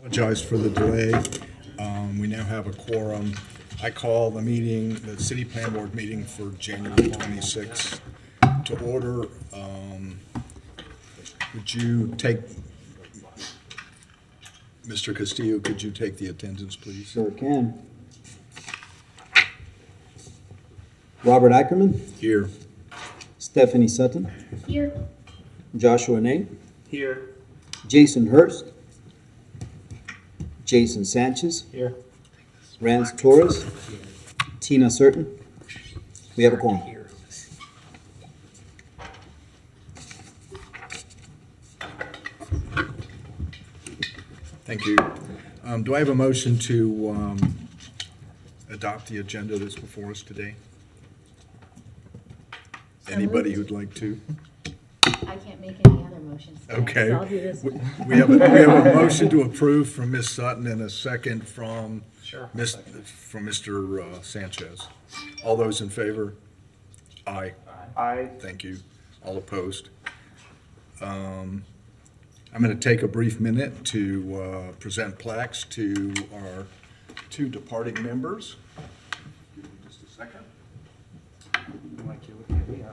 Apologize for the delay. We now have a quorum. I call the meeting, the City Plan Board meeting for January 26th to order. Would you take, Mr. Castillo, could you take the attendance, please? Sure can. Robert Ackerman, Here. Stephanie Sutton, Here. Joshua Nate, Here. Jason Hurst, Jason Sanchez, Here. Rance Torres, Tina Certain. We have a quorum. Thank you. Do I have a motion to adopt the agenda that's before us today? Anybody who'd like to? I can't make any other motions today, Okay. so I'll do this one. We have a motion to approve from Ms. Sutton and a second from Mr. Sanchez. All those in favor? Aye. Aye. Thank you. All opposed? I'm going to take a brief minute to present plaques to our two departing members. Give me just a second. Like you're looking at me,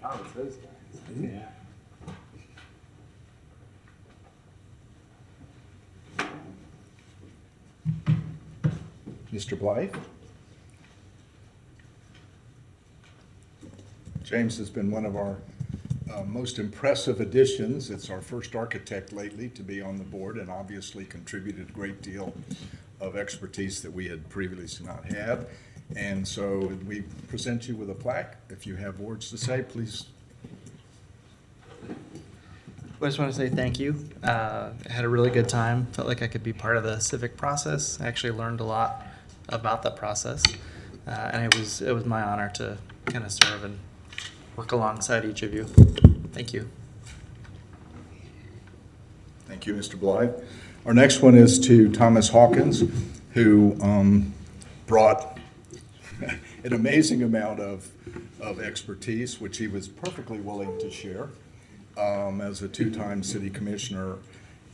how is those guys? Yeah. Mr. Blythe? James has been one of our most impressive additions. It's our first architect lately to be on the board and obviously contributed a great deal of expertise that we had previously not had. And so we present you with a plaque. If you have words to say, please. I just want to say thank you. I had a really good time. Felt like I could be part of the civic process. I actually learned a lot about that process, and it was my honor to kind of serve and work alongside each of you. Thank you. Thank you, Mr. Blythe. Our next one is to Thomas Hawkins, who brought an amazing amount of expertise, which he was perfectly willing to share. As a two-time city commissioner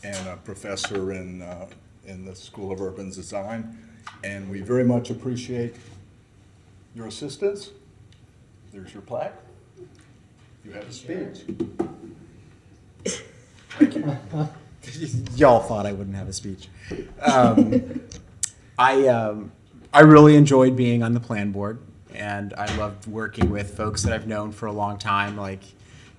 and a professor in the School of Urban Design. And we very much appreciate your assistance. There's your plaque. You have a speech. Thank you. Y'all thought I wouldn't have a speech. I really enjoyed being on the plan board, and I loved working with folks that I've known for a long time, like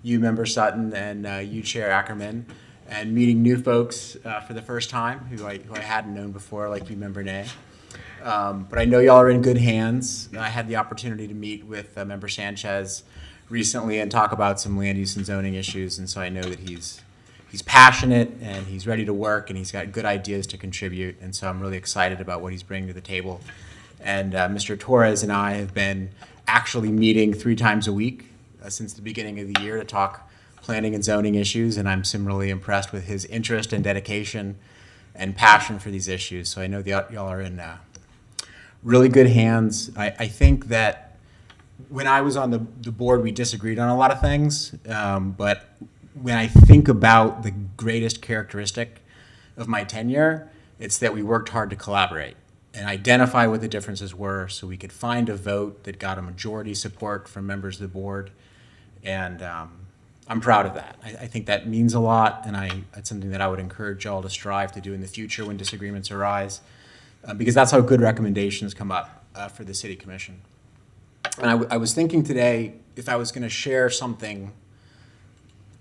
you, Member Sutton, and you, Chair Ackerman, and meeting new folks for the first time who I hadn't known before, like you, Member Nay. But I know y'all are in good hands. I had the opportunity to meet with Member Sanchez recently and talk about some land use and zoning issues, and so I know that he's passionate and he's ready to work and he's got good ideas to contribute, and so I'm really excited about what he's bringing to the table. And Mr. Torres and I have been actually meeting 3 times a week since the beginning of the year to talk planning and zoning issues, and I'm similarly impressed with his interest and dedication and passion for these issues. So I know that y'all are in really good hands. I think that when I was on the board, we disagreed on a lot of things, but when I think about the greatest characteristic of my tenure, it's that we worked hard to collaborate and identify what the differences were so we could find a vote that got a majority support from members of the board. And I'm proud of that. I think that means a lot, and it's something that I would encourage y'all to strive to do in the future when disagreements arise, because that's how good recommendations come up for the City Commission. And I was thinking today, if I was going to share something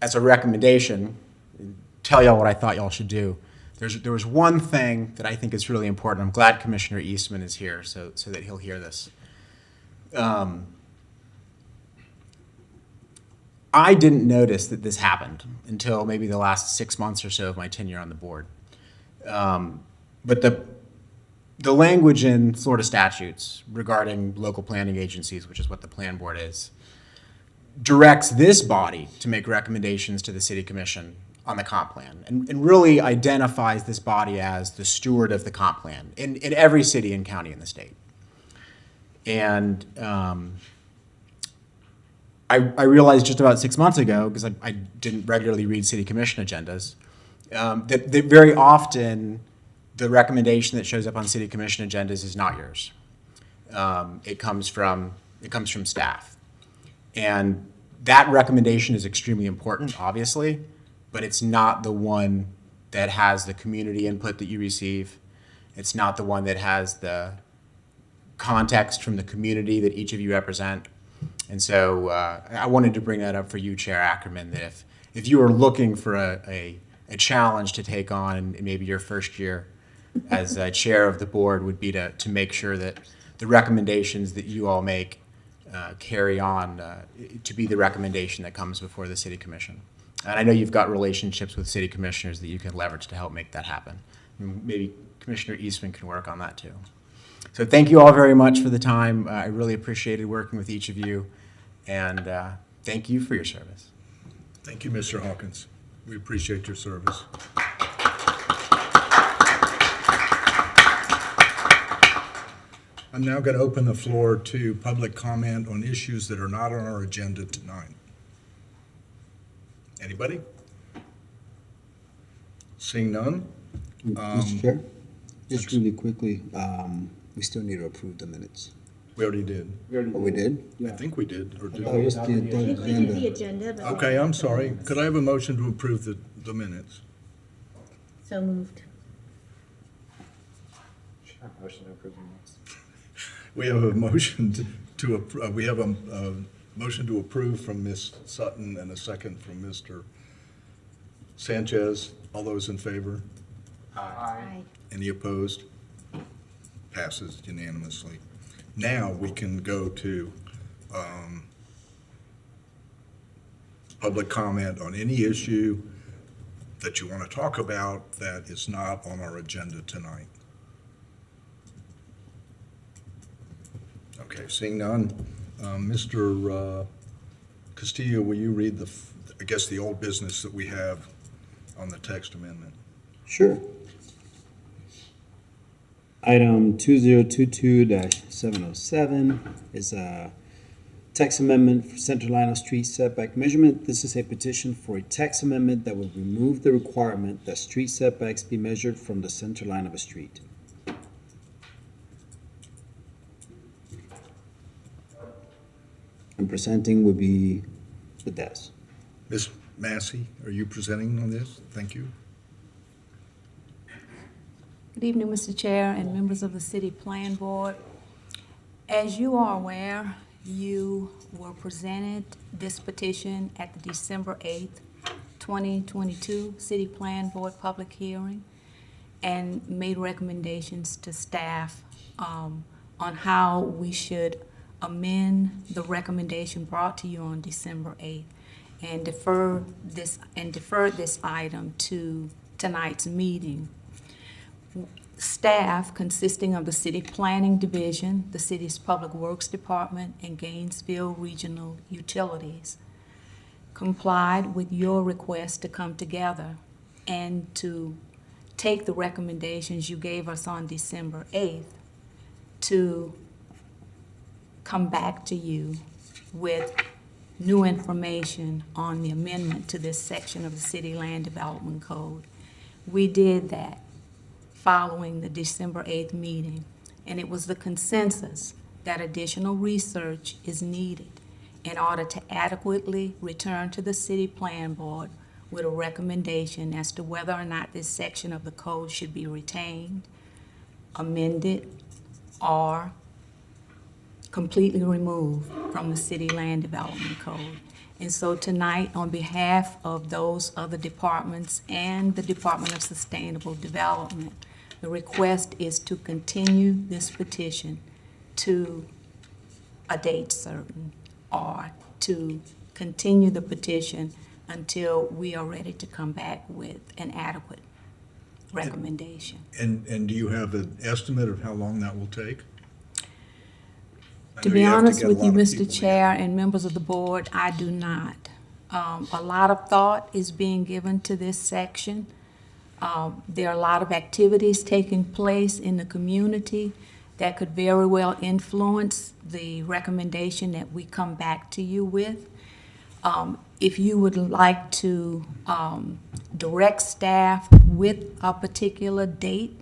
as a recommendation, tell y'all what I thought y'all should do. There was one thing that I think is really important. I'm glad Commissioner Eastman is here so that he'll hear this. I didn't notice that this happened until maybe the last 6 months or so of my tenure on the board. But the language in Florida statutes regarding local planning agencies, which is what the Plan Board is, directs this body to make recommendations to the City Commission on the comp plan, and really identifies this body as the steward of the comp plan in every city and county in the state. And I realized just about 6 months ago, because I didn't regularly read City Commission agendas, that very often the recommendation that shows up on city commission agendas is not yours. It comes from staff. And that recommendation is extremely important, obviously, but it's not the one that has the community input that you receive. It's not the one that has the context from the community that each of you represent. And so I wanted to bring that up for you, Chair Ackerman, that if you are looking for a challenge to take on in maybe your first year as chair of the board, would be to make sure that the recommendations that you all make carry on to be the recommendation that comes before the city commission. And I know you've got relationships with city commissioners that you can leverage to help make that happen. Maybe Commissioner Eastman can work on that too. So thank you all very much for the time. I really appreciated working with each of you, and thank you for your service. Thank you, Mr. Hawkins. We appreciate your service. I'm now going to open the floor to public comment on issues that are not on our agenda tonight. Anybody? Seeing none? Mr. Chair, just really quickly, we still need to approve the minutes. We already did. Oh, we did? I think we did, or did Oh, we? it's the I think we did the agenda. agenda, but. Okay, I'm sorry. Could I have a motion to approve the minutes? So moved. Motion to approve the minutes. We have a motion we have a motion to approve from Ms. Sutton and a second from Mr. Sanchez. All those in favor? Aye. Any opposed? Passes unanimously. Now we can go to public comment on any issue that you want to talk about that is not on our agenda tonight. Okay, seeing none. Mr. Castillo, will you read I guess the old business that we have on the text amendment? Sure. Item 2022-707 is a text amendment for Centerline street setback measurement. This is a petition for a text amendment that would remove the requirement that street setbacks be measured from the center line of a street. And presenting would be the desk. Ms. Massey, are you presenting on this? Thank you. Good evening, Mr. Chair and members of the City Plan Board. As you are aware, you were presented this petition at the December 8th, 2022 City Plan Board public hearing and made recommendations to staff on how we should amend the recommendation brought to you on December 8th and defer this item to tonight's meeting. Staff consisting of the City Planning Division, the city's Public Works Department, and Gainesville Regional Utilities complied with your request to come together and to take the recommendations you gave us on December 8th to come back to you with new information on the amendment to this section of the City Land Development Code. We did that following the December 8th meeting, and it was the consensus that additional research is needed in order to adequately return to the City Plan Board with a recommendation as to whether or not this section of the code should be retained, amended, or completely removed from the City Land Development Code. And so tonight, on behalf of those other departments and the Department of Sustainable Development, the request is to continue this petition to a date certain, or to continue the petition until we are ready to come back with an adequate recommendation. And do you have an estimate of how long that will take? I To know be you have honest get a with you, lot of Mr. people Chair and members of the board, I do not. A lot of thought is being given to this section. There are a lot of activities taking place in the community that could very well influence the recommendation that we come back to you with. If you would like to direct staff with a particular date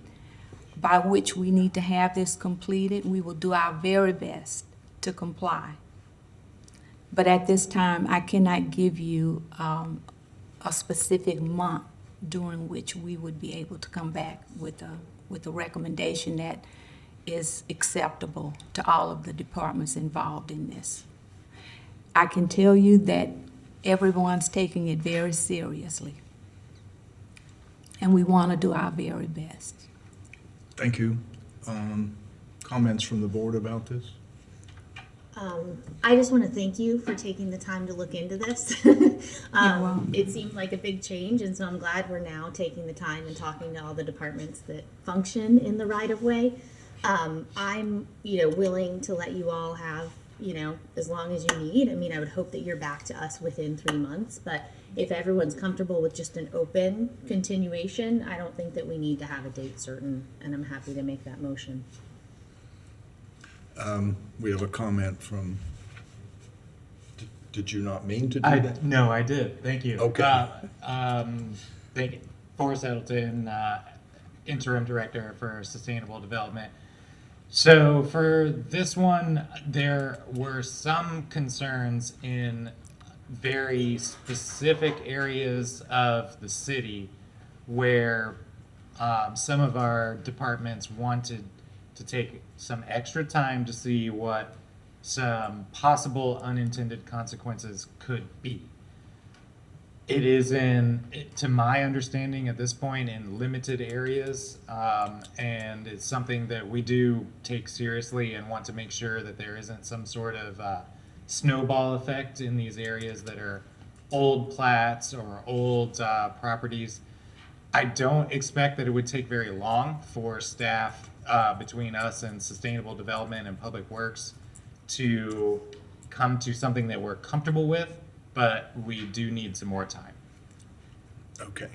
by which we need to have this completed, we will do our very best to comply. But at this time, I cannot give you a specific month during which we would be able to come back with a recommendation that is acceptable to all of the departments involved in this. I can tell you that everyone's taking it very seriously, and we want to do our very best. Thank you. Comments from the board about this? I just want to thank you for taking the time to look into this. welcome. It seemed like a big change, and so I'm glad we're now taking the time and talking to all the departments that function in the right of way. I'm, willing to let you all have, as long as you need. I mean, I would hope that you're back to us within 3 months, but if everyone's comfortable with just an open continuation, I don't think that we need to have a date certain, and I'm happy to make that motion. We have a comment from, did you not mean to do that? No, I did. Thank you. Okay. Thank you. Forrest Edelton, Interim Director for Sustainable Development. So for this one, there were some concerns in very specific areas of the city where some of our departments wanted to take some extra time to see what some possible unintended consequences could be. It is to my understanding at this point, in limited areas, and it's something that we do take seriously and want to make sure that there isn't some sort of snowball effect in these areas that are old plats or old properties. I don't expect that it would take very long for staff between us and Sustainable Development and Public Works to come to something that we're comfortable with, but we do need some more time. Okay.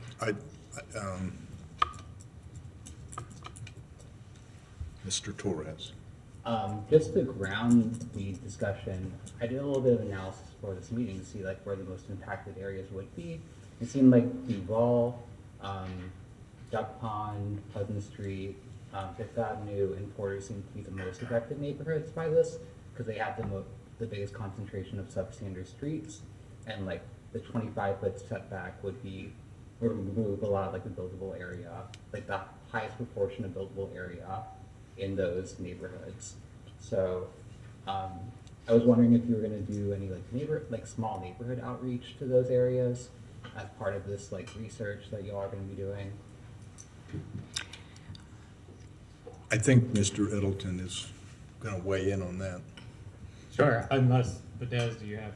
Mr. Torres. Just to ground the discussion, I did a little bit of analysis for this meeting to see where the most impacted areas would be. It seemed like Duval, Duck Pond, Pleasant Street, Fifth Avenue, and Porter seem to be the most affected neighborhoods by this because they have the biggest concentration of substandard streets, and the 25-foot setback would remove a lot of the buildable area, the highest proportion of buildable area in those neighborhoods. So I was wondering if you were going to do any small neighborhood outreach to those areas as part of this research that you all are going to be doing. I think Mr. Edelton is going to weigh in on that. Sure, unless, Badez, do you have?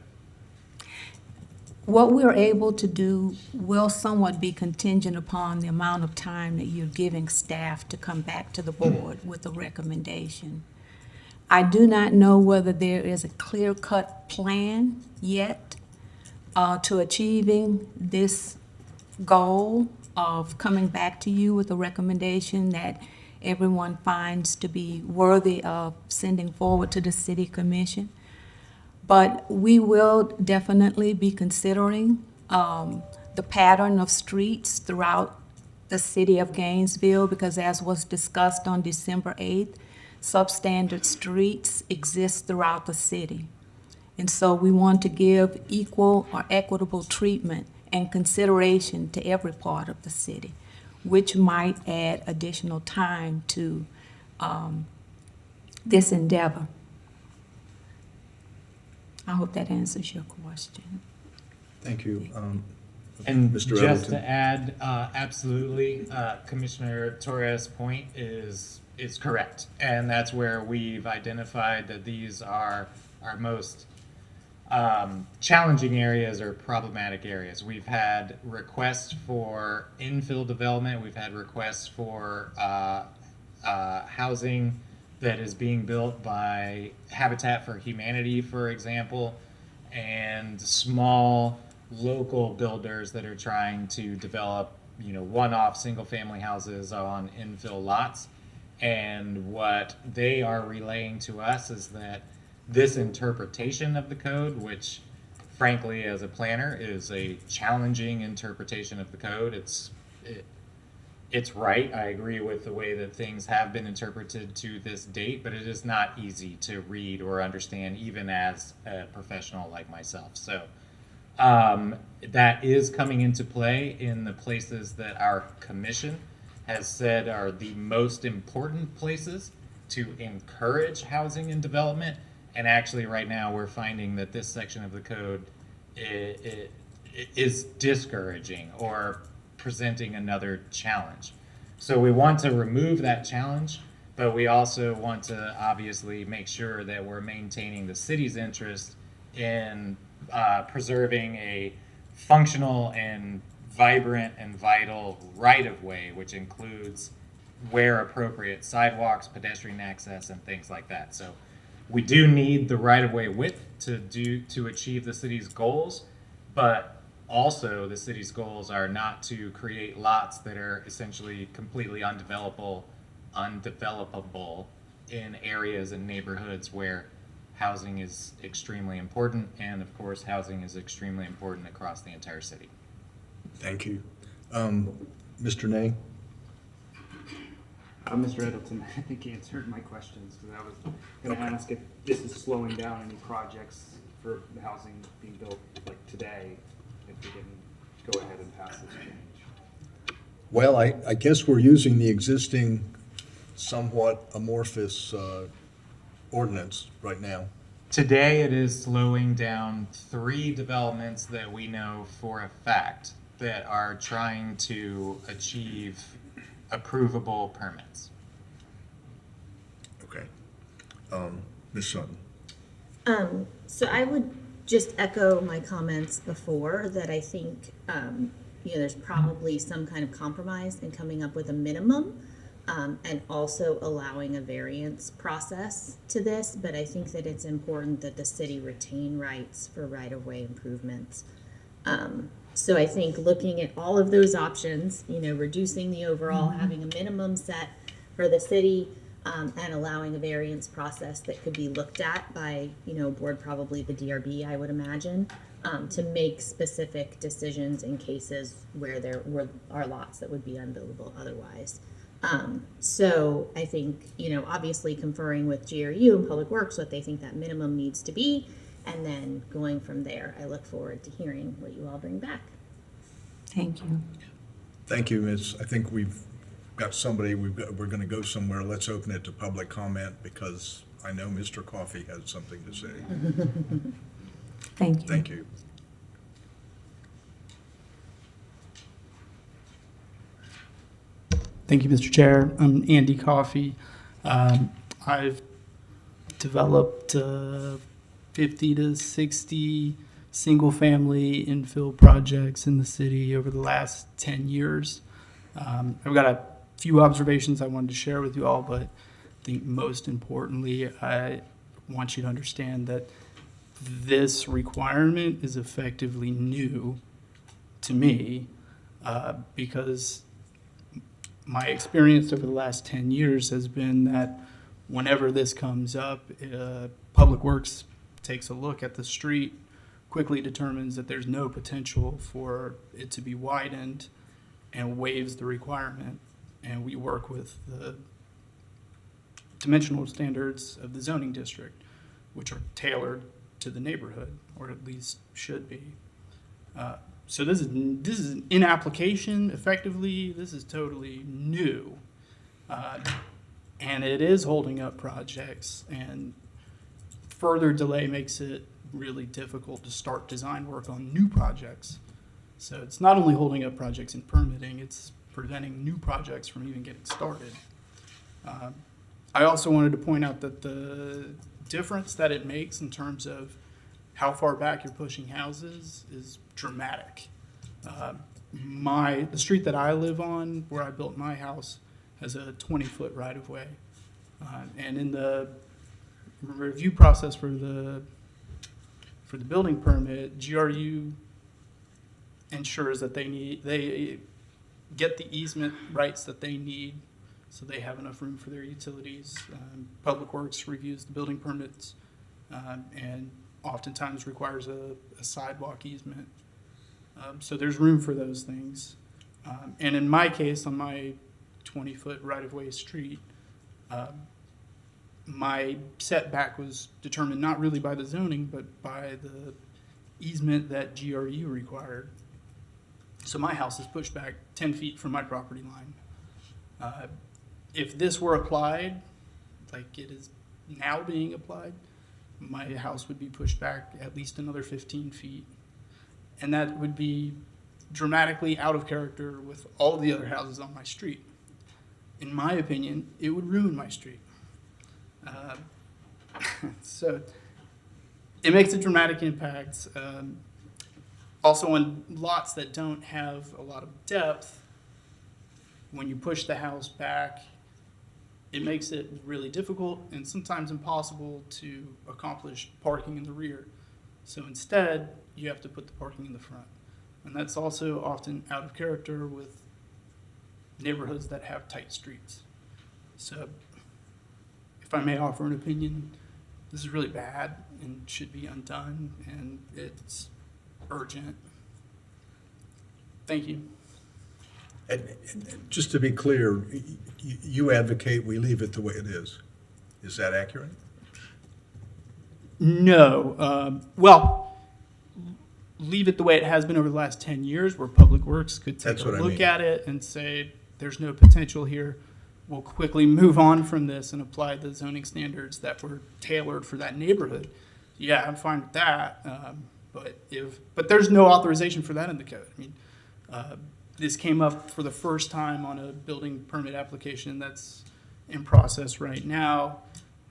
What we're able to do will somewhat be contingent upon the amount of time that you're giving staff to come back to the board with a recommendation. I do not know whether there is a clear-cut plan yet to achieving this goal of coming back to you with a recommendation that everyone finds to be worthy of sending forward to the city commission. But we will definitely be considering the pattern of streets throughout the city of Gainesville, because as was discussed on December 8th, substandard streets exist throughout the city. And so we want to give equal or equitable treatment and consideration to every part of the city, which might add additional time to this endeavor. I hope that answers your question. Thank you. And Mr. just Edelton. to add, absolutely, Commissioner Torres' point is correct. And that's where we've identified that these are our most challenging areas or problematic areas. We've had requests for infill development. We've had requests for housing that is being built by Habitat for Humanity, for example, and small local builders that are trying to develop, one-off single-family houses on infill lots. And what they are relaying to us is that this interpretation of the code, which frankly, as a planner, is a challenging interpretation of the code. It's right. I agree with the way that things have been interpreted to this date, but it is not easy to read or understand, even as a professional like myself. So that is coming into play in the places that our commission has said are the most important places to encourage housing and development. And actually, right now, we're finding that this section of the code is discouraging or presenting another challenge. So we want to remove that challenge, but we also want to obviously make sure that we're maintaining the city's interest in preserving a functional and vibrant and vital right-of-way, which includes, where appropriate, sidewalks, pedestrian access, and things like that. So we do need the right-of-way width to achieve the city's goals, but also, the city's goals are not to create lots that are essentially completely undevelopable in areas and neighborhoods where housing is extremely important, and of course, housing is extremely important across the entire city. Thank you. Mr. Nay? Mr. Edelton, I think he answered my questions, because I was going to ask if this is slowing down any projects for the housing being built like today, if we didn't go ahead and pass this change. Well, I guess we're using the existing somewhat amorphous ordinance right now. Today, it is slowing down 3 developments that we know for a fact that are trying to achieve approvable permits. Okay. Ms. Sutton? So I would just echo my comments before that I think, there's probably some kind of compromise in coming up with a minimum, and also allowing a variance process to this. But I think that it's important that the city retain rights for right-of-way improvements. So I think looking at all of those options, reducing the overall, having a minimum set for the city, and allowing a variance process that could be looked at by, board, probably the DRB, I would imagine, to make specific decisions in cases where there are lots that would be unbuildable otherwise. So I think, obviously conferring with GRU and Public Works what they think that minimum needs to be, and then going from there. I look forward to hearing what you all bring back. Thank you. Thank you, Ms. I think we've got somebody, we're going to go somewhere. Let's open it to public comment because I know Mr. Coffey has something to say. Thank you. Thank you. Thank you, Mr. Chair. I'm Andy Coffey. I've developed 50 to 60 single-family infill projects in the city over the last 10 years. I've got a few observations I wanted to share with you all, but I think most importantly, I want you to understand that this requirement is effectively new to me because my experience over the last 10 years has been that whenever this comes up, Public Works takes a look at the street, quickly determines that there's no potential for it to be widened, and waives the requirement. And we work with the dimensional standards of the zoning district, which are tailored to the neighborhood, or at least should be. So this is in application, effectively, this is totally new. And it is holding up projects, and further delay makes it really difficult to start design work on new projects. So it's not only holding up projects in permitting, it's preventing new projects from even getting started. I also wanted to point out that the difference that it makes in terms of how far back you're pushing houses is dramatic. The street that I live on, where I built my house, has a 20-foot right-of-way. And in the review process for the building permit, GRU ensures that they get the easement rights that they need so they have enough room for their utilities. Public Works reviews the building permits, and oftentimes requires a sidewalk easement. So there's room for those things. And in my case, on my 20-foot right-of-way street, my setback was determined not really by the zoning, but by the easement that GRU required. So my house is pushed back 10 feet from my property line. If this were applied, like it is now being applied, my house would be pushed back at least another 15 feet. And that would be dramatically out of character with all the other houses on my street. In my opinion, it would ruin my street. So it makes a dramatic impact. Also on lots that don't have a lot of depth, when you push the house back, it makes it really difficult and sometimes impossible to accomplish parking in the rear. So instead, you have to put the parking in the front. And that's also often out of character with neighborhoods that have tight streets. So if I may offer an opinion, this is really bad and should be undone, and it's urgent. Thank you. And just to be clear, you advocate we leave it the way it is. Is that accurate? No. Well, leave it the way it has been over the last 10 years, where Public Works could take That's a what I look mean. at it and say, there's no potential here. We'll quickly move on from this and apply the zoning standards that were tailored for that neighborhood. Yeah, I'm fine with that. But there's no authorization for that in the code. I mean, this came up for the first time on a building permit application that's in process right now.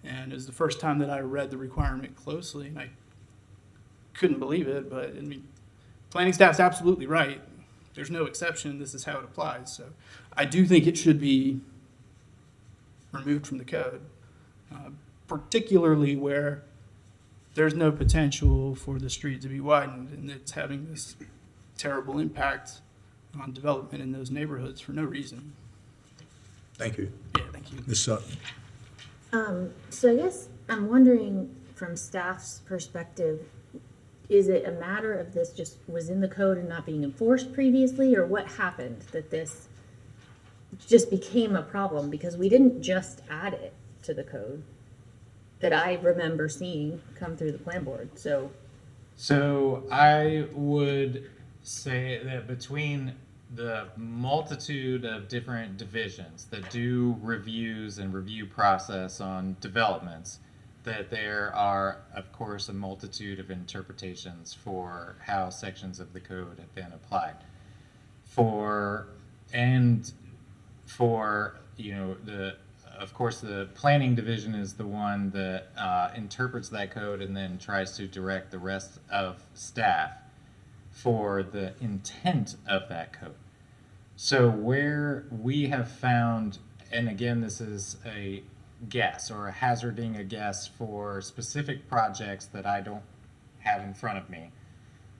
And it was the first time that I read the requirement closely, and I couldn't believe it. But I mean, planning staff's absolutely right. There's no exception. This is how it applies. So I do think it should be removed from the code, particularly where there's no potential for the street to be widened, and it's having this terrible impact on development in those neighborhoods for no reason. Thank you. Yeah, thank you. Ms. Sutton? So I guess I'm wondering from staff's perspective, is it a matter of this just was in the code and not being enforced previously, or what happened that this just became a problem? Because we didn't just add it to the code that I remember seeing come through the plan board. So I would say that between the multitude of different divisions that do reviews and review process on developments, that there are, of course, a multitude of interpretations for how sections of the code have been applied. Of course, the planning division is the one that interprets that code and then tries to direct the rest of staff for the intent of that code. So where we have found, and again, this is a guess or hazarding a guess for specific projects that I don't have in front of me,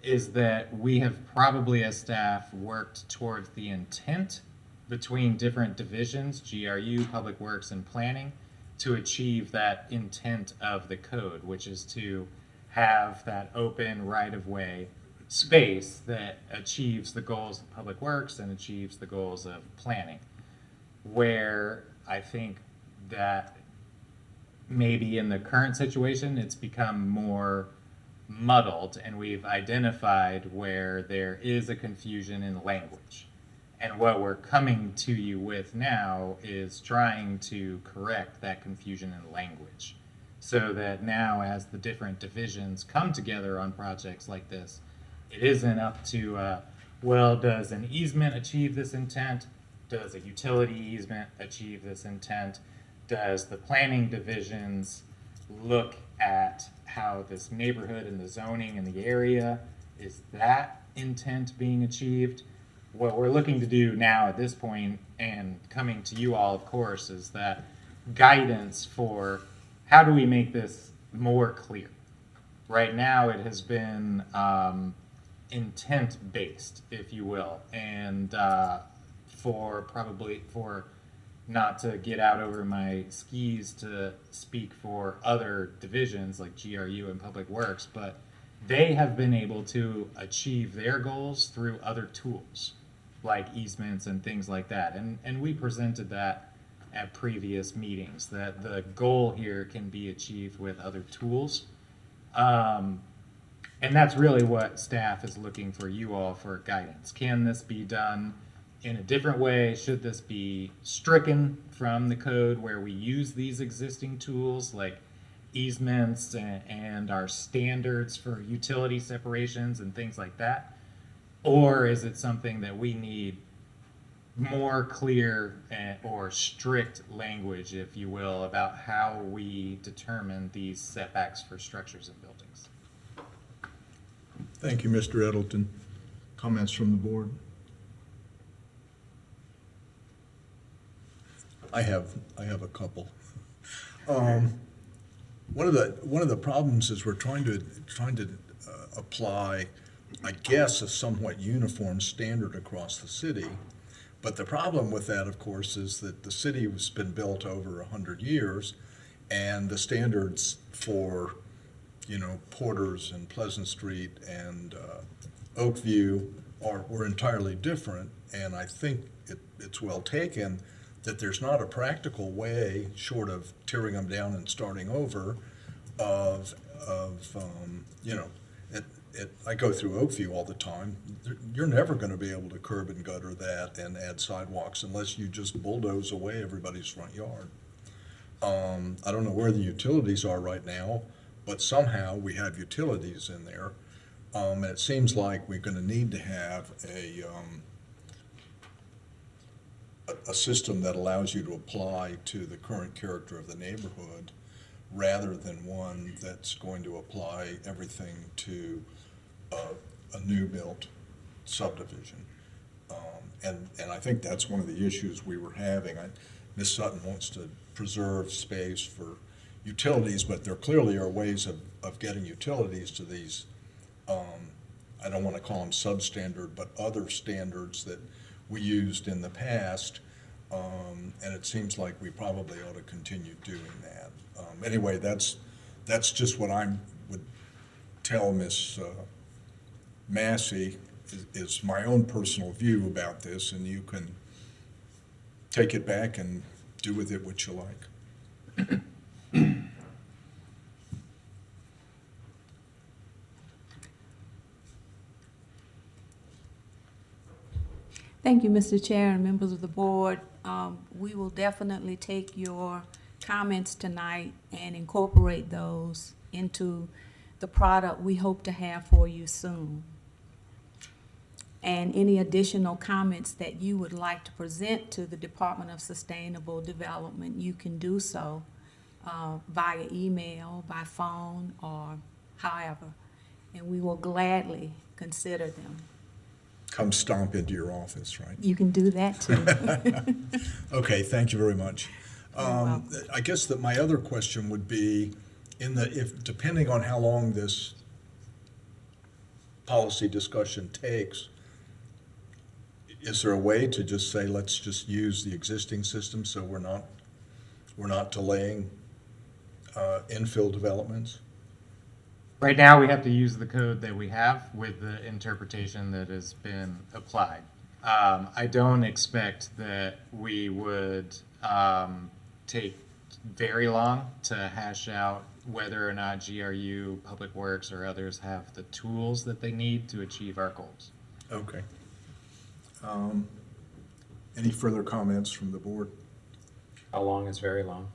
is that we have probably as staff worked towards the intent between different divisions, GRU, Public Works, and Planning, to achieve that intent of the code, which is to have that open right-of-way space that achieves the goals of Public Works and achieves the goals of planning. Where I think that maybe in the current situation it's become more muddled, and we've identified where there is a confusion in language. And what we're coming to you with now is trying to correct that confusion in language, so that now as the different divisions come together on projects like this, it isn't up to, well, does an easement achieve this intent? Does a utility easement achieve this intent? Does the planning divisions look at how this neighborhood and the zoning in the area, is that intent being achieved? What we're looking to do now at this point, and coming to you all, of course, is that guidance for how do we make this more clear. Right now it has been intent-based, if you will, and for not to get out over my skis to speak for other divisions like GRU and Public Works, but they have been able to achieve their goals through other tools like easements and things like that. And we presented that at previous meetings, that the goal here can be achieved with other tools. And that's really what staff is looking for you all for guidance. Can this be done in a different way? Should this be stricken from the code where we use these existing tools like easements and our standards for utility separations and things like that? Or is it something that we need more clear or strict language, if you will, about how we determine these setbacks for structures and buildings? Thank you, Mr. Edelton. Comments from the board? I have a couple. One of the problems is we're trying to apply, I guess, a somewhat uniform standard across the city. But the problem with that, of course, is that the city has been built over 100 years, and the standards for, Porters and Pleasant Street and Oakview were entirely different. And I think it's well taken that there's not a practical way, short of tearing them down and starting over, I go through Oakview all the time. You're never going to be able to curb and gutter that and add sidewalks unless you just bulldoze away everybody's front yard. I don't know where the utilities are right now, but somehow we have utilities in there. And it seems like we're going to need to have a system that allows you to apply to the current character of the neighborhood rather than one that's going to apply everything to a new built subdivision. And I think that's one of the issues we were having. Ms. Sutton wants to preserve space for utilities, but there clearly are ways of getting utilities to these, I don't want to call them substandard, but other standards that we used in the past. And it seems like we probably ought to continue doing that. Anyway, that's just what I would tell Ms. Massey is my own personal view about this, and you can take it back and do with it what you like. Thank you, Mr. Chair and members of the board. We will definitely take your comments tonight and incorporate those into the product we hope to have for you soon. And any additional comments that you would like to present to the Department of Sustainable Development, you can do so via email, by phone, or however, and we will gladly consider them. Come stomp into your office, right? You can do that too. Okay, thank you very much. I guess that my other question would be, depending on how long this policy discussion takes, is there a way to just say, let's just use the existing system so we're not delaying infill developments? Right now, we have to use the code that we have with the interpretation that has been applied. I don't expect that we would take very long to hash out whether or not GRU, Public Works, or others have the tools that they need to achieve our goals. Okay. Any further comments from the board? How long is very long?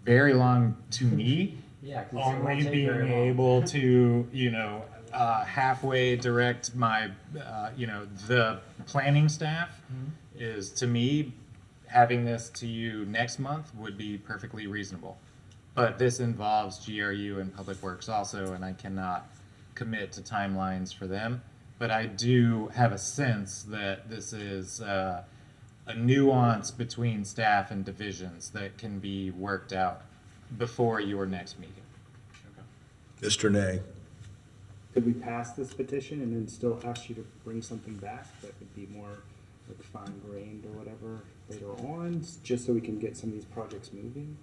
Very long to me. Yeah, 'cause it Only won't take being very long. able to, halfway direct my, the planning staff is, to me, having this to you next month would be perfectly reasonable. But this involves GRU and Public Works also, and I cannot commit to timelines for them. But I do have a sense that this is a nuance between staff and divisions that can be worked out before your next meeting. Mr. Nay? Could we pass this petition and then still ask you to bring something back that would be more like fine-grained or whatever later on, just so we can get some of these projects moving?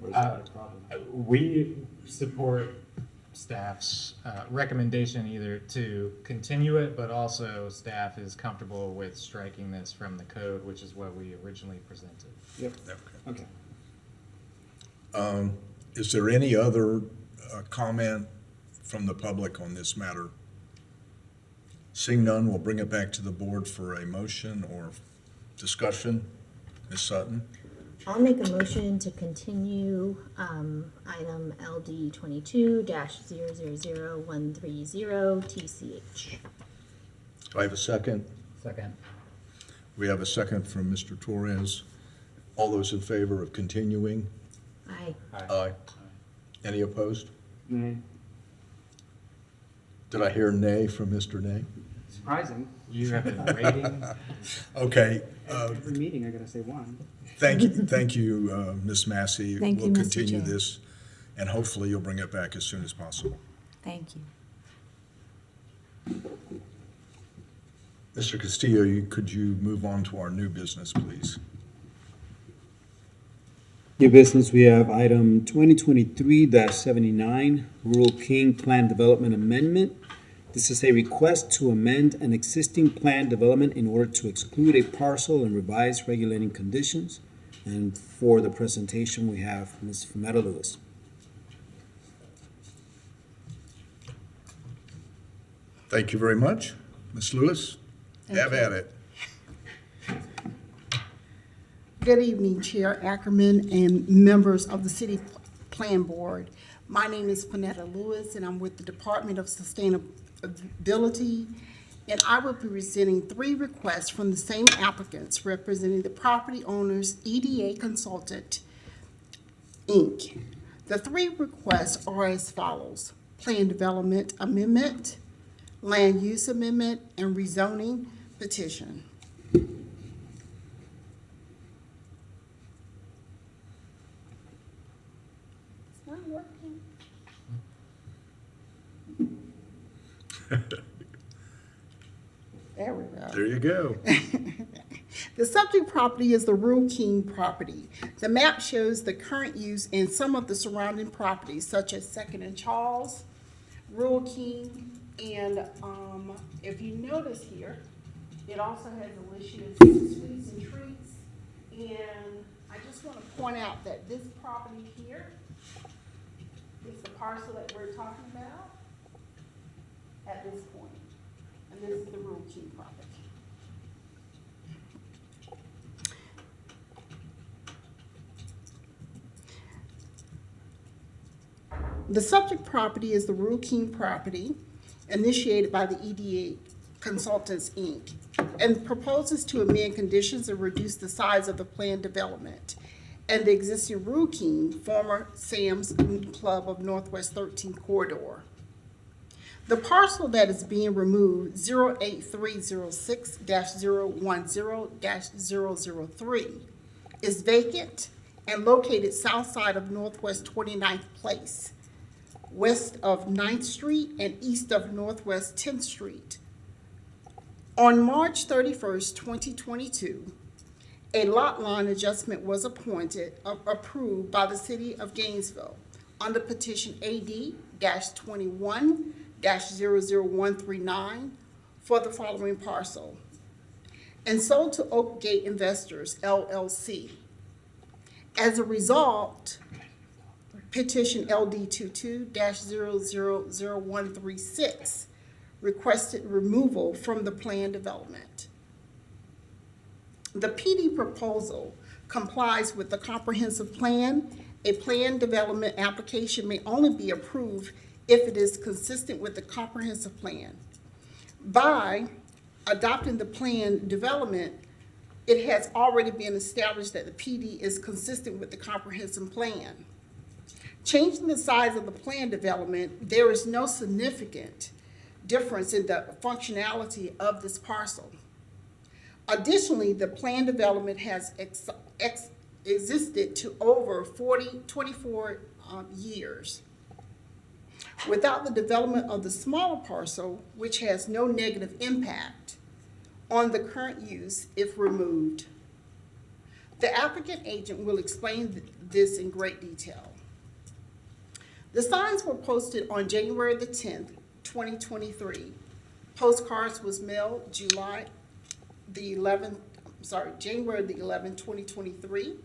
Or is that a problem? We support staff's recommendation either to continue it, but also staff is comfortable with striking this from the code, which is what we originally presented. Yep, okay. Is there any other comment from the public on this matter? Seeing none, we'll bring it back to the board for a motion or discussion. Ms. Sutton? I'll make a motion to continue item LD 22-000130 TCH. Do I have a second? Second. We have a second from Mr. Torres. All those in favor of continuing? Aye. Aye. Any opposed? Nay. Did I hear nay from Mr. Nay? Surprising. You have a rating? Okay, Every meeting I gotta say one. thank you, Ms. Massey. Thank you, We'll Mr. continue Chair. this, and hopefully you'll bring it back as soon as possible. Thank you. Mr. Castillo, could you move on to our new business, please? New business, we have item 2023-79, Rural King Plan Development Amendment. This is a request to amend an existing plan development in order to exclude a parcel and revise regulating conditions. And for the presentation, we have Ms. Fumetta Lewis. Thank you very much. Ms. Lewis, have at it. Good evening, Chair Ackerman and members of the City Plan Board. My name is Panetta Lewis, and I'm with the Department of Sustainability, and I will be presenting 3 requests from the same applicants representing the property owners EDA Consultant, Inc. The 3 requests are as follows: Plan Development Amendment, Land Use Amendment, and Rezoning Petition. Not working. There we go. There you go. The subject property is the Rural King property. The map shows the current use and some of the surrounding properties, such as Second and Charles, Rural King, and if you notice here, it also has a list of sweets and treats. And I just want to point out that this property here is the parcel that we're talking about at this point. And this is the Rural King property. The subject property is the Rural King property initiated by the EDA Consultants, Inc., and proposes to amend conditions and reduce the size of the planned development and the existing Rural King, former Sam's Club of Northwest 13 corridor. The parcel that is being removed, 08306-010-003, is vacant and located south side of Northwest 29th Place, west of 9th Street and east of Northwest 10th Street. On March 31st, 2022, a lot line adjustment was approved by the City of Gainesville under petition AD-21-00139 for the following parcel, and sold to Oakgate Investors, LLC. As a result, petition LD22-000136 requested removal from the plan development. The PD proposal complies with the comprehensive plan. A plan development application may only be approved if it is consistent with the comprehensive plan. By adopting the plan development, it has already been established that the PD is consistent with the comprehensive plan. Changing the size of the plan development, there is no significant difference in the functionality of this parcel. Additionally, the plan development has existed to over 24 years. Without the development of the smaller parcel, which has no negative impact on the current use if removed. The applicant agent will explain this in great detail. The signs were posted on January the 10th, 2023. Postcards was mailed January the 11th, 2023.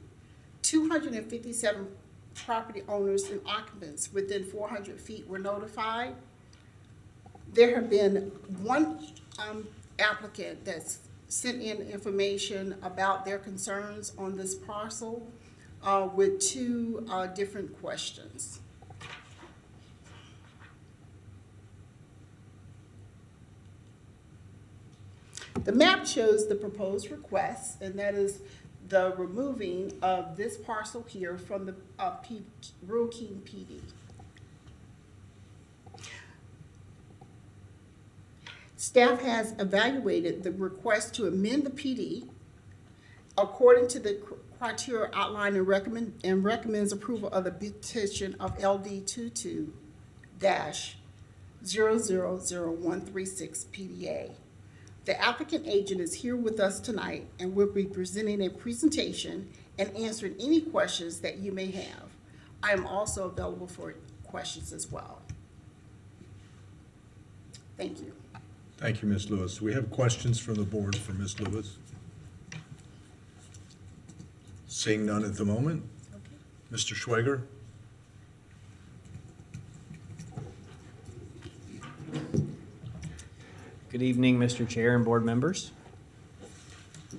257 property owners and occupants within 400 feet were notified. There have been one applicant that's sent in information about their concerns on this parcel with two different questions. The map shows the proposed request, and that is the removing of this parcel here from the Rural King PD. Staff has evaluated the request to amend the PD according to the criteria outlined and recommends approval of the petition of LD 22-000136 PDA. The applicant agent is here with us tonight and will be presenting a presentation and answering any questions that you may have. I am also available for questions as well. Thank you. Thank you, Ms. Lewis. We have questions from the board for Ms. Lewis. Seeing none at the moment. Mr. Schwager? Good evening, Mr. Chair and board members.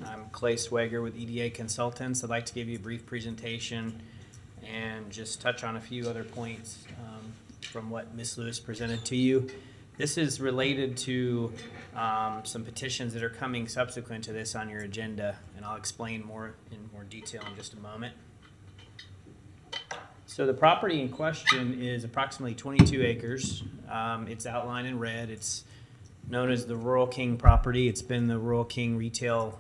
I'm Clay Swager with EDA Consultants. I'd like to give you a brief presentation and just touch on a few other points from what Ms. Lewis presented to you. This is related to some petitions that are coming subsequent to this on your agenda, and I'll explain in more detail in just a moment. So the property in question is approximately 22 acres. It's outlined in red. It's known as the Rural King property. It's been the Rural King retail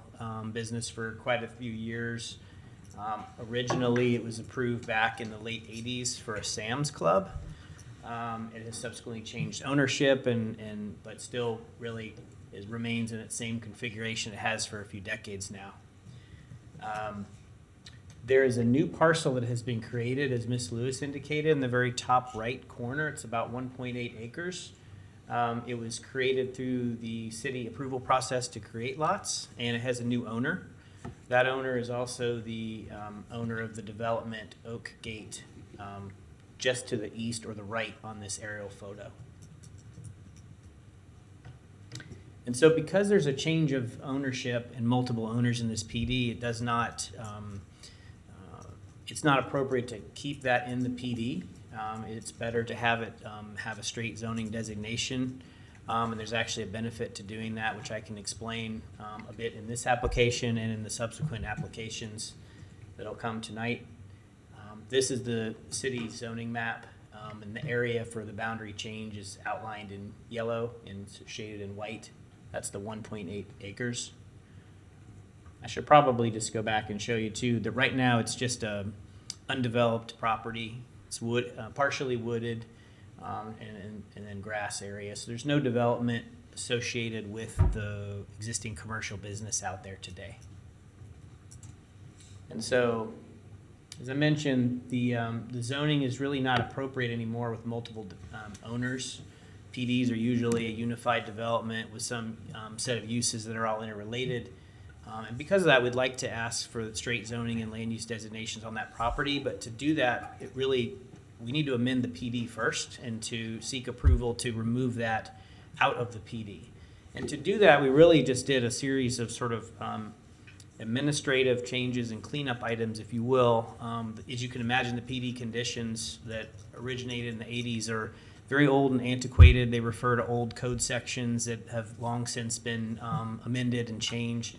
business for quite a few years. Originally, it was approved back in the late 80s for a Sam's Club. It has subsequently changed ownership, but still really remains in its same configuration it has for a few decades now. There is a new parcel that has been created, as Ms. Lewis indicated, in the very top right corner. It's about 1.8 acres. It was created through the city approval process to create lots, and it has a new owner. That owner is also the owner of the development Oak Gate, just to the east or the right on this aerial photo. And so because there's a change of ownership and multiple owners in this PD, it does not, it's not appropriate to keep that in the PD. It's better to have it have a straight zoning designation, and there's actually a benefit to doing that, which I can explain a bit in this application and in the subsequent applications that'll come tonight. This is the city zoning map, and the area for the boundary change is outlined in yellow and shaded in white. That's the 1.8 acres. I should probably just go back and show you too that right now it's just a undeveloped property. It's partially wooded, and then grass area. So there's no development associated with the existing commercial business out there today. And so, as I mentioned, the zoning is really not appropriate anymore with multiple owners. PDs are usually a unified development with some set of uses that are all interrelated. And because of that, we'd like to ask for straight zoning and land use designations on that property. But to do that, we need to amend the PD first and to seek approval to remove that out of the PD. And to do that, we really just did a series of sort of administrative changes and cleanup items, if you will. As you can imagine, the PD conditions that originated in the 80s are very old and antiquated. They refer to old code sections that have long since been amended and changed.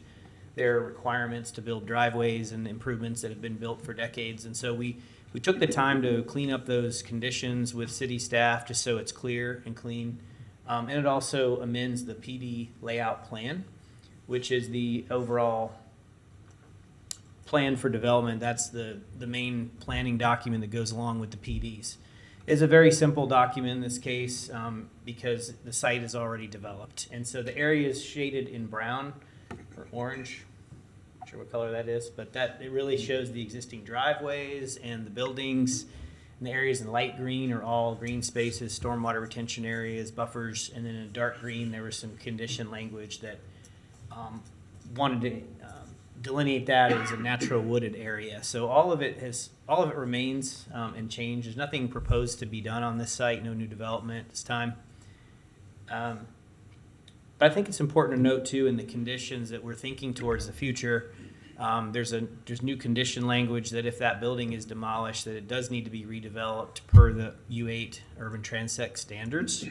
There are requirements to build driveways and improvements that have been built for decades. And so we took the time to clean up those conditions with city staff just so it's clear and clean. And it also amends the PD layout plan, which is the overall plan for development. That's the main planning document that goes along with the PDs. It's a very simple document in this case because the site is already developed. And so the areas shaded in brown or orange. Not sure what color that is, but that it really shows the existing driveways and the buildings. And the areas in light green are all green spaces, stormwater retention areas, buffers, and then in dark green there was some condition language that wanted to delineate that as a natural wooded area. So all of it remains and changed. There's nothing proposed to be done on this site, no new development at this time. But I think it's important to note too, in the conditions that we're thinking towards the future, there's new condition language that if that building is demolished, that it does need to be redeveloped per the U8 urban transect standards,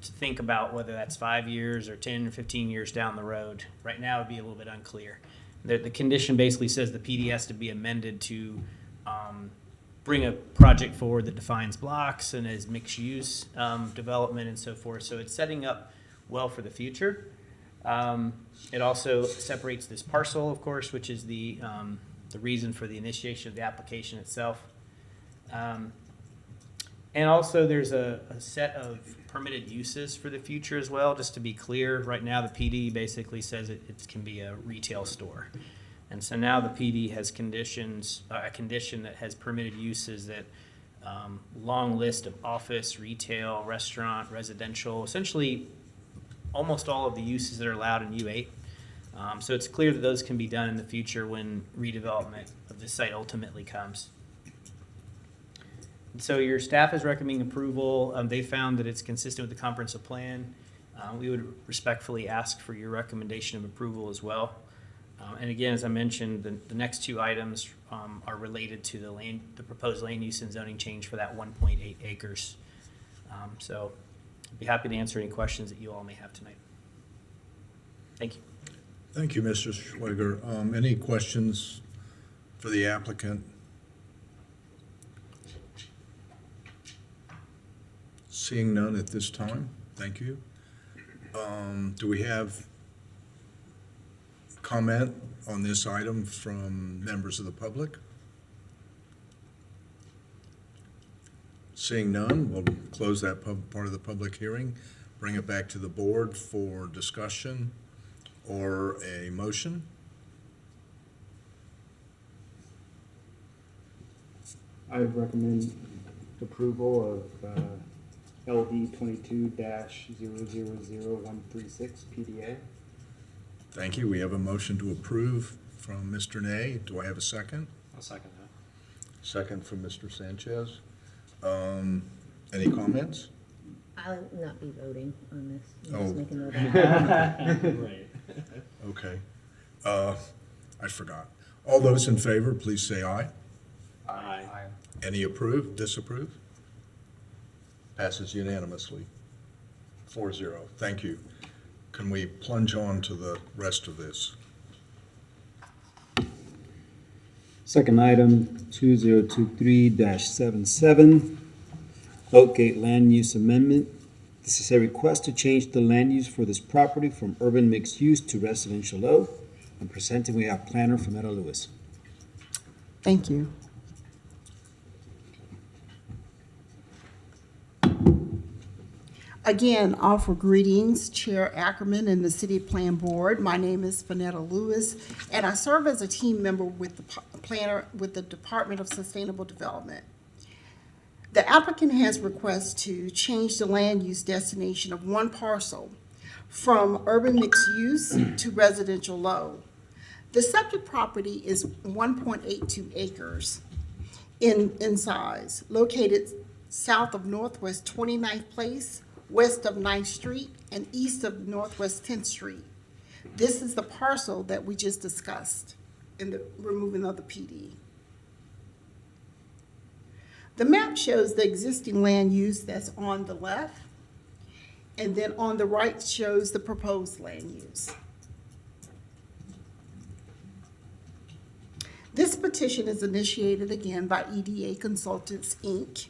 to think about whether that's 5 years or 10 or 15 years down the road. Right now it'd be a little bit unclear. The condition basically says the PD has to be amended to bring a project forward that defines blocks and is mixed use development and so forth. So it's setting up well for the future. It also separates this parcel, of course, which is the reason for the initiation of the application itself. And also there's a set of permitted uses for the future as well. Just to be clear, right now the PD basically says it can be a retail store. And so now the PD has conditions, a condition that has permitted uses that long list of office, retail, restaurant, residential, essentially almost all of the uses that are allowed in U8. So it's clear that those can be done in the future when redevelopment of the site ultimately comes. And so your staff is recommending approval. They found that it's consistent with the comprehensive plan. We would respectfully ask for your recommendation of approval as well. And again, as I mentioned, the next two items are related to the proposed land use and zoning change for that 1.8 acres. So I'd be happy to answer any questions that you all may have tonight. Thank you. Thank you, Mr. Schweger. Any questions for the applicant? Seeing none at this time, thank you. Do we have comment on this item from members of the public? Seeing none, we'll close that part of the public hearing, bring it back to the board for discussion or a motion. I would recommend approval of LD 22-000136 PDA. Thank you. We have a motion to approve from Mr. Nay. Do I have a second? I'll second that. Second from Mr. Sanchez. Any comments? I'll not be voting on this. I'm Oh. just making note of it. Right. Okay. I forgot. All those in favor, please say aye. Aye. Any approve, disapprove? Passes unanimously. 4-0. Thank you. Can we plunge on to the rest of this? Second item, 2023-77, Oakgate Land Use Amendment. This is a request to change the land use for this property from urban mixed use to residential low. And presenting, we have planner Fenetta Lewis. Thank you. Again, offer greetings, Chair Ackerman and the City Plan Board. My name is Fenetta Lewis, and I serve as a team member with the planner with the Department of Sustainable Development. The applicant has requested to change the land use destination of one parcel from urban mixed use to residential low. The subject property is 1.82 acres in size, located south of Northwest 29th Place, west of 9th Street, and east of Northwest 10th Street. This is the parcel that we just discussed in the removing of the PD. The map shows the existing land use that's on the left, and then on the right shows the proposed land use. This petition is initiated again by EDA Consultants, Inc.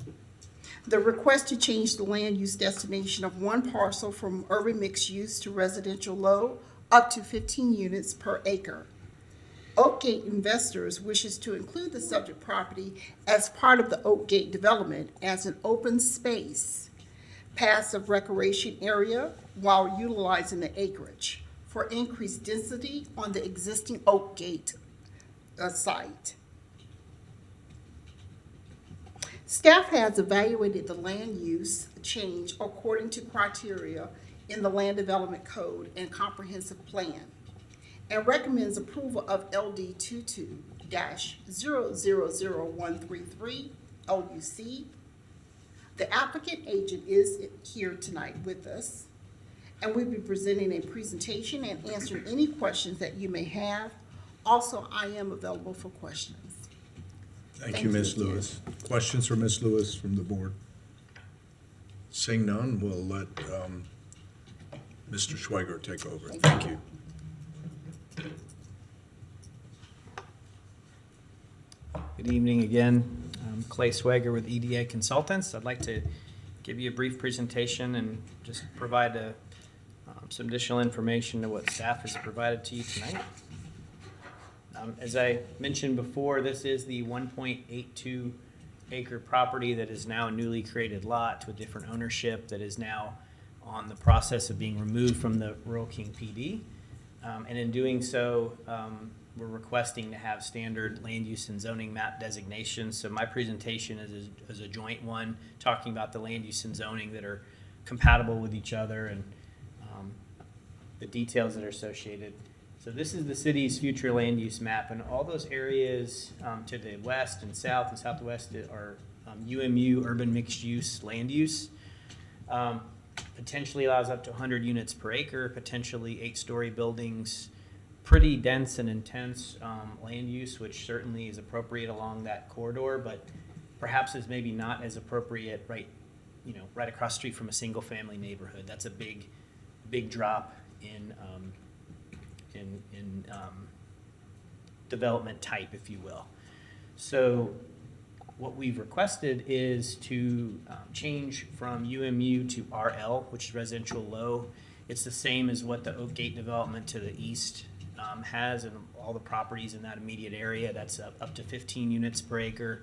The request to change the land use destination of one parcel from urban mixed use to residential low up to 15 units per acre. Oakgate Investors wishes to include the subject property as part of the Oakgate development as an open space, passive recreation area while utilizing the acreage for increased density on the existing Oak Gate site. Staff has evaluated the land use change according to criteria in the Land Development Code and Comprehensive Plan, and recommends approval of LD 22-000133 LUC. The applicant agent is here tonight with us, and we'll be presenting a presentation and answering any questions that you may have. Also, I am available for questions. Thank you, Ms. again. Lewis. Questions for Ms. Lewis from the board? Seeing none, we'll let Mr. Schweger take over. Thank you. Good evening again. I'm Clay Swager with EDA Consultants. I'd like to give you a brief presentation and just provide some additional information to what staff has provided to you tonight. As I mentioned before, this is the 1.82 acre property that is now a newly created lot with different ownership that is now on the process of being removed from the Rural King PD. And in doing so, we're requesting to have standard land use and zoning map designations. So my presentation is a joint one, talking about the land use and zoning that are compatible with each other and the details that are associated. So this is the city's future land use map, and all those areas to the west and south and southwest are UMU, urban mixed use land use. Potentially allows up to 100 units per acre, potentially 8-story buildings, pretty dense and intense land use, which certainly is appropriate along that corridor, but perhaps is maybe not as appropriate right across the street from a single family neighborhood. That's a big drop in development type, if you will. So what we've requested is to change from UMU to RL, which is residential low. It's the same as what the Oak Gate development to the east has, and all the properties in that immediate area. That's up to 15 units per acre.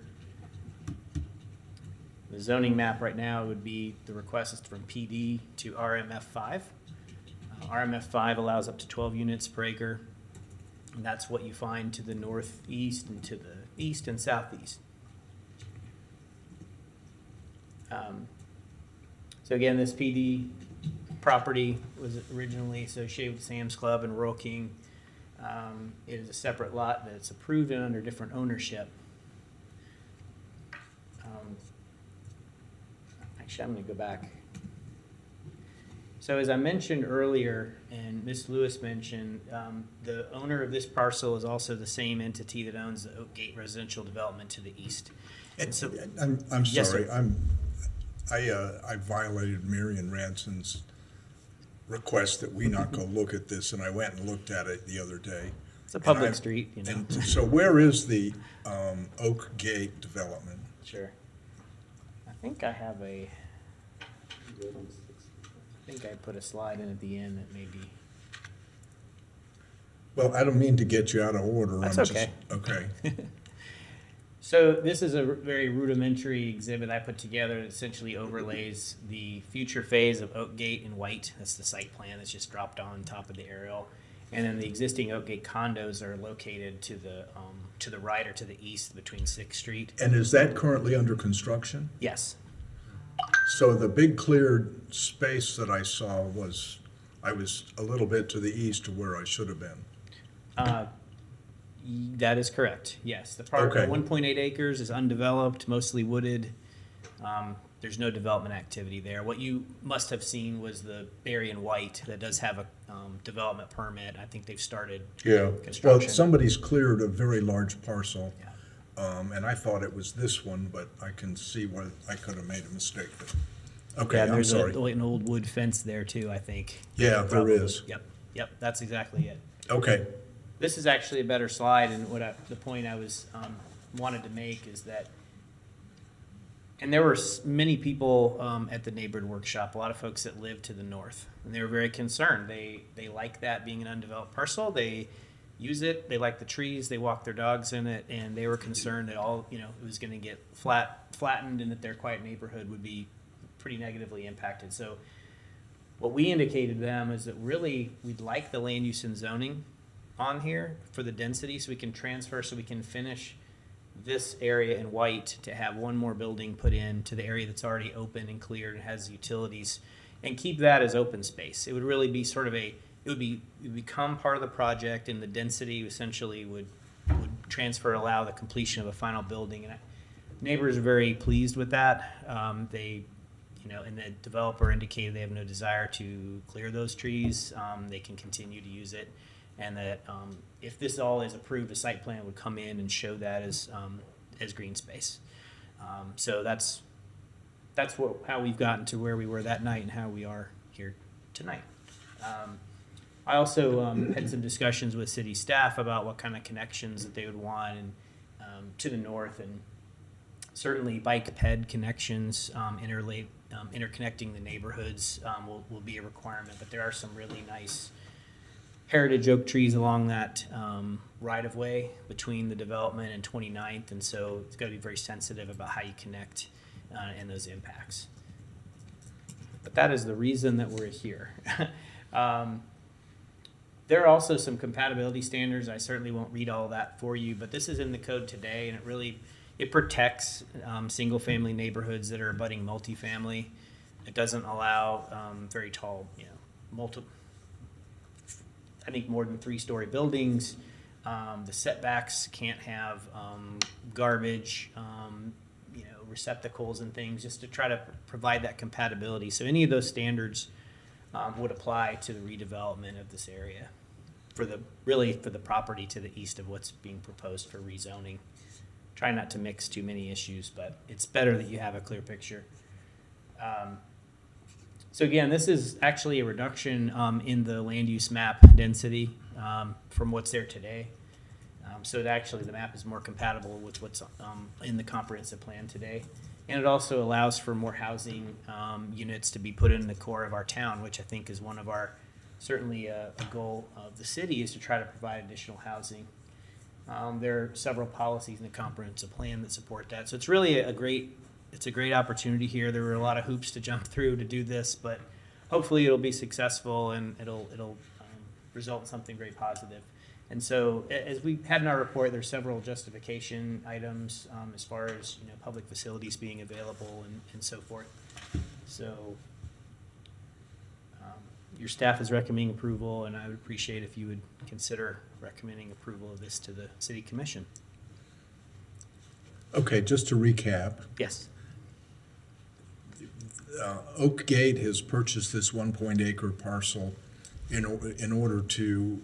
The zoning map right now would be, the request is from PD to RMF5. RMF5 allows up to 12 units per acre, and that's what you find to the northeast and to the east and southeast. So again, this PD property was originally associated with Sam's Club and Rural King. It is a separate lot that's approved and under different ownership. Actually, I'm going to go back. So as I mentioned earlier, and Ms. Lewis mentioned, the owner of this parcel is also the same entity that owns the Oak Gate residential development to the east. And so, I'm Yes, sorry, sir. I violated Marion Ranson's request that we not go look at this, and I went and looked at it the other day. It's a public street, And so where is the Oak Gate development? Sure. I think I have I think I put a slide in at the end that maybe. Well, I don't mean to get you out of order. That's I'm just- okay. Okay. So this is a very rudimentary exhibit I put together that essentially overlays the future phase of Oak Gate in white. That's the site plan that's just dropped on top of the aerial. And then the existing Oak Gate condos are located to the right or to the east between 6th Street. And is that currently under construction? Yes. So the big cleared space that I saw I was a little bit to the east of where I should have been. That is correct, yes. The park, Okay. 1.8 acres, is undeveloped, mostly wooded. There's no development activity there. What you must have seen was the area in white that does have a development permit. I think they've started Yeah. Well, construction. somebody's cleared a very large parcel. Yeah. And I thought it was this one, but I can see where I could have made a mistake. Okay, Yeah, I'm there's sorry. an old wood fence there too, I think. Yeah, there Probably. is. Yep, that's exactly it. Okay, This is actually a better slide, and the point I was wanted to make is that, and there were many people at the neighborhood workshop, a lot of folks that lived to the north, and they were very concerned. They like that being an undeveloped parcel. They use it. They like the trees. They walk their dogs in it, and they were concerned that it was going to get flattened, and that their quiet neighborhood would be pretty negatively impacted. So What we indicated to them is that really we'd like the land use and zoning on here for the density, so we can transfer, so we can finish this area in white to have one more building put in to the area that's already open and cleared and has utilities, and keep that as open space. It would really be sort of it would become part of the project, and the density essentially would transfer, allow the completion of a final building. And neighbors are very pleased with that. And the developer indicated they have no desire to clear those trees. They can continue to use it, and that if this all is approved, a site plan would come in and show that as green space. So that's how we've gotten to where we were that night and how we are here tonight. I also had some discussions with city staff about what kind of connections that they would want, and to the north, and certainly bike ped connections, interconnecting the neighborhoods will be a requirement. But there are some really nice heritage oak trees along that right of way between the development and 29th, and so it's got to be very sensitive about how you connect and those impacts. But that is the reason that we're here. There are also some compatibility standards. I certainly won't read all of that for you, but this is in the code today, and it protects single-family neighborhoods that are abutting multifamily. It doesn't allow very tall, I think more than 3-story buildings. The setbacks can't have garbage, receptacles and things, just to try to provide that compatibility. So any of those standards would apply to the redevelopment of this area for the property to the east of what's being proposed for rezoning. Try not to mix too many issues, but it's better that you have a clear picture. So again, this is actually a reduction in the land use map density from what's there today. So the map is more compatible with what's in the comprehensive plan today. And it also allows for more housing units to be put in the core of our town, which I think is one of our, certainly a goal of the city, is to try to provide additional housing. There are several policies in the comprehensive plan that support that. So it's really a great opportunity here. There were a lot of hoops to jump through to do this, but hopefully it'll be successful, and it'll result in something very positive. And so, as we had in our report, there's several justification items as far as public facilities being available and so forth. So your staff is recommending approval, and I would appreciate if you would consider recommending approval of this to the City Commission. Okay, just to recap, Yes. Oak Gate has purchased this 1.acre parcel in order to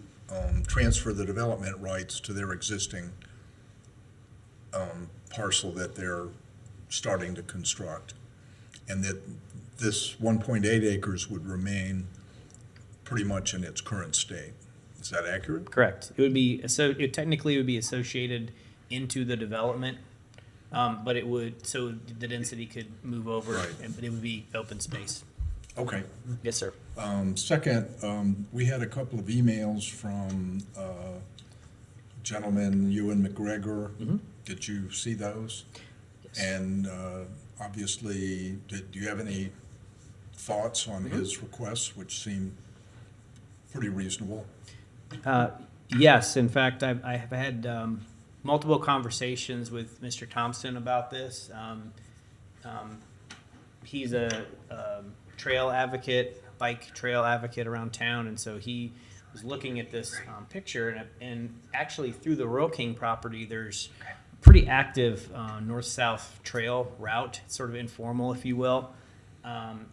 transfer the development rights to their existing parcel that they're starting to construct, and that this 1.8 acres would remain pretty much in its current state. Is that accurate? Correct. It technically would be associated into the development, but the density could move over, Right. but it would be open space. Okay. Yes, sir. Second, we had a couple of emails from gentleman Ewan McGregor. Mm-hmm. Did you see those? Yes. And obviously, do you have any thoughts on Mm-hmm. his requests, which seem pretty reasonable? Yes, in fact, I have had multiple conversations with Mr. Thompson about this. He's a bike trail advocate around town, and so he was looking at this picture, and actually through the Royal King property, there's a pretty active north-south trail route, sort of informal, if you will.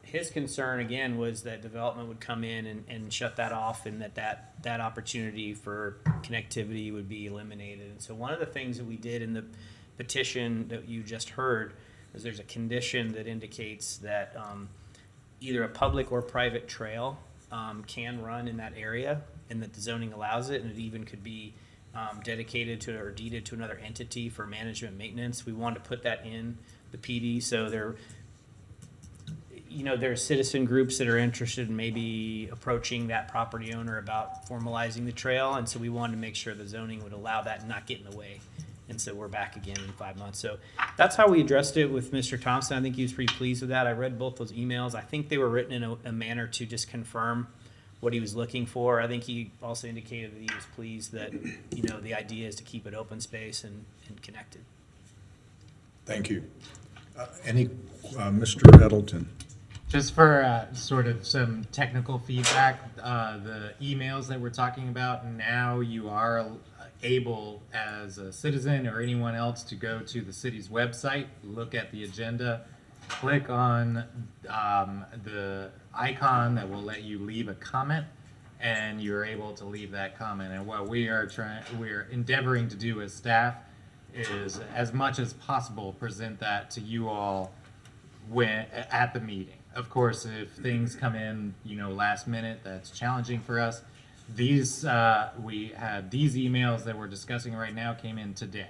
His concern, again, was that development would come in and shut that off, and that opportunity for connectivity would be eliminated. And so one of the things that we did in the petition that you just heard is there's a condition that indicates that either a public or private trail can run in that area, and that the zoning allows it, and it even could be dedicated to or deeded to another entity for management maintenance. We wanted to put that in the PD, so there's citizen groups that are interested in maybe approaching that property owner about formalizing the trail, and so we wanted to make sure the zoning would allow that and not get in the way. And so we're back again in 5 months. So that's how we addressed it with Mr. Thompson. I think he was pretty pleased with that. I read both those emails. I think they were written in a manner to just confirm what he was looking for. I think he also indicated that he was pleased that, you know, the idea is to keep it open space and connected. Thank you. Mr. Edelton? Just for sort of some technical feedback, the emails that we're talking about now, you are able as a citizen or anyone else to go to the city's website, look at the agenda, click on the icon that will let you leave a comment, and you're able to leave that comment. And what we're endeavoring to do as staff is, as much as possible, present that to you all at the meeting. Of course, if things come in, you know, last minute, that's challenging for us. We had these emails that we're discussing right now came in today.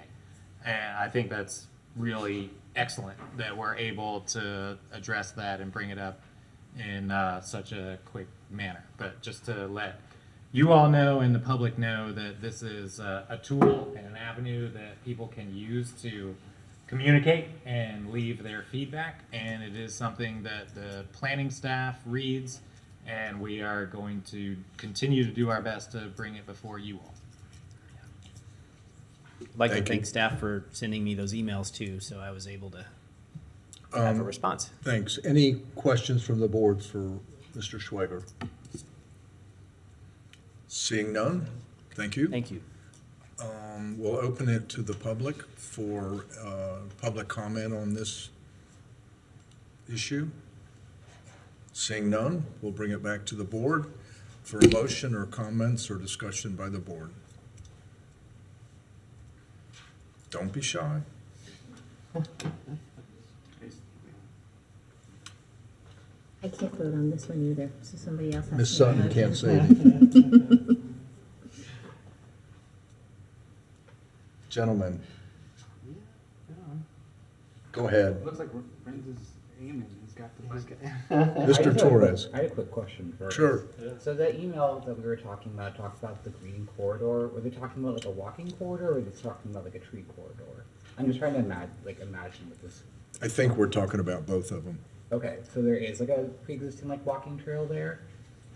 And I think that's really excellent that we're able to address that and bring it up in such a quick manner. But just to let you all know and the public know that this is a tool and an avenue that people can use to communicate and leave their feedback, and it is something that the planning staff reads, and we are going to continue to do our best to bring it before you all. I'd like Thank to thank you. staff for sending me those emails too, so I was able to have a response. Thanks. Any questions from the board for Mr. Schwager? Seeing none, thank you. Thank you. We'll open it to the public for public comment on this issue. Seeing none, we'll bring it back to the board for a motion or comments or discussion by the board. Don't be shy. I can't vote on this one either, so somebody else has to. Ms. Sutton can't say anything. Gentlemen, go ahead. Looks like Renz is aiming, he's got the Mr. Torres. I had a quick question first. Sure. So the email that we were talking about talks about the green corridor. Were they talking about like a walking corridor, or were they talking about like a tree corridor? I'm just trying to imagine what this. I think we're talking about both of them. Okay, so there is like a pre-existing like walking trail there.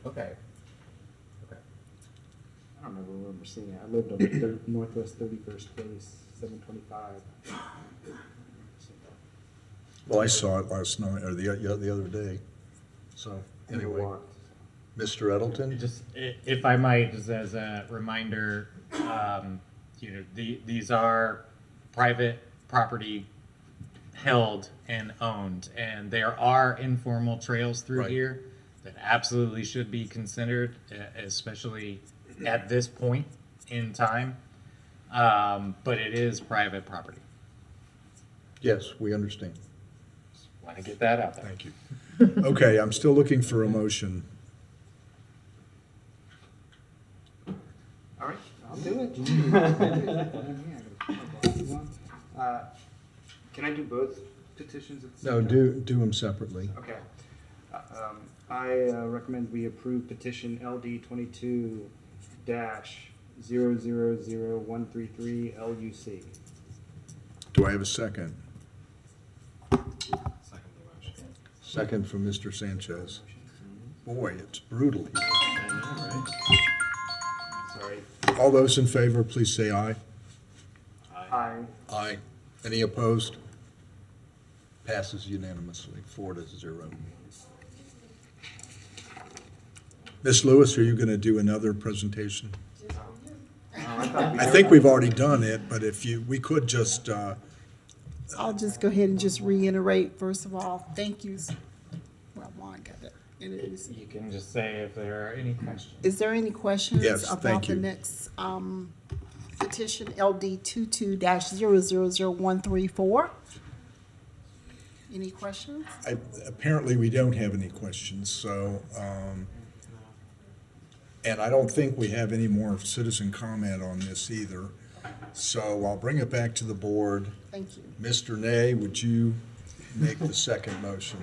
Okay. Okay. I don't remember seeing it. I lived on Northwest 31st Place, 725. Well, I saw it last night, or the other day. So, anyway, Mr. Edelton? Just, if I might, just as a reminder, you know, these are private property held and owned, and there are informal trails through Right. here that absolutely should be considered, especially at this point in time. But it is private property. Yes, we understand. Want to get that out there. Thank you. Okay, I'm still looking for a motion. All right, I'll do it. Can I do both petitions at the same No, time? do them separately. Okay. I recommend we approve petition LD 22-000133 LUC. Do I have a second? Second from Mr. Sanchez. Boy, it's brutal here. Sorry. All those in favor, please say aye. Aye. Aye. Any opposed? Passes unanimously, 4-0. Ms. Lewis, are you going to do another presentation? I think we've already done it, but if we could just, I'll just go ahead and just reiterate, first of all, thank you. Well, Juan got it. It is. You can just say if there are any questions. Is there any questions Yes, about thank the you. next petition LD 22-000134? Any questions? apparently we don't have any questions, so, and I don't think we have any more citizen comment on this either. So I'll bring it back to the board. Thank you. Mr. Nay, would you make the second motion?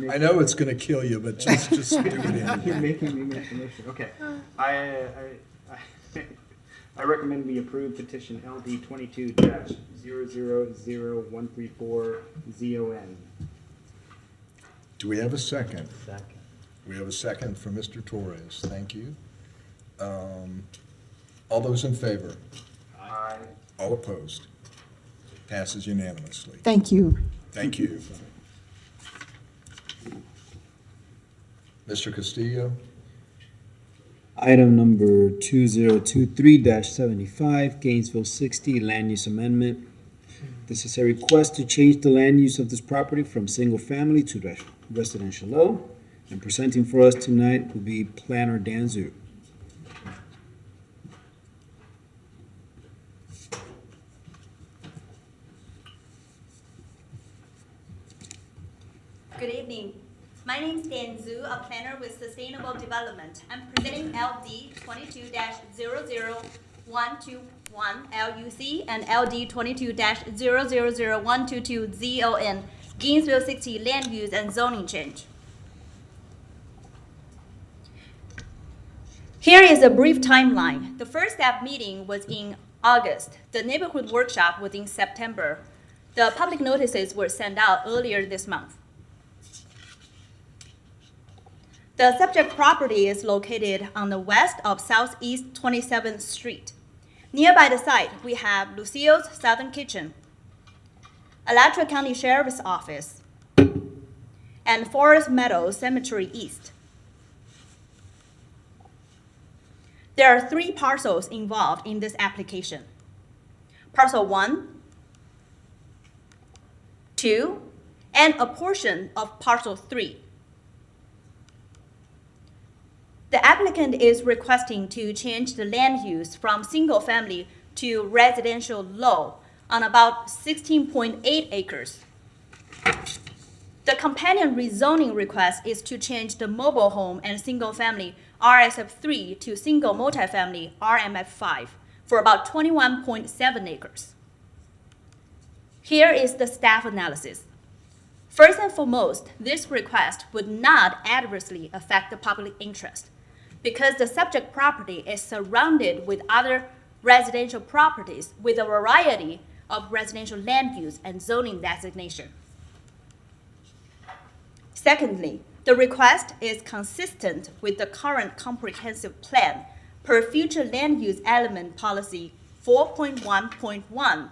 I know it's gonna kill you, but just do it You're anyway. making me make the motion. Okay. I I recommend we approve petition LD 22-000134 Do we have a second? Second. We have a second from Mr. Torres. Thank you. All those in favor? Aye. All opposed? Passes unanimously. Thank you. Thank you. Mr. Castillo? Item number 2023-75, Gainesville 60 Land Use Amendment. This is a request to change the land use of this property from single-family to residential low. And presenting for us tonight will be Planner Dan Zhu. Good evening. My name is Dan Zhu, a planner with Sustainable Development. I'm presenting LD 22-000121 LUC and LD 22-000122 ZON, Gainesville 60 Land Use and Zoning Change. Here is a brief timeline. The first staff meeting was in August. The neighborhood workshop was in September. The public notices were sent out earlier this month. The subject property is located on the west of Southeast 27th Street. Nearby the site, we have Lucille's Southern Kitchen, Alachua County Sheriff's Office, and Forest Meadows Cemetery East. There are 3 parcels involved in this application. Parcel 1, 2, and a portion of parcel 3. The applicant is requesting to change the land use from single-family to residential low on about 16.8 acres. The companion rezoning request is to change the mobile home and single-family RSF3 to single multifamily RMF5 for about 21.7 acres. Here is the staff analysis. First and foremost, this request would not adversely affect the public interest, because the subject property is surrounded with other residential properties with a variety of residential land use and zoning designation. Secondly, the request is consistent with the current comprehensive plan per future land use element policy 4.1.1.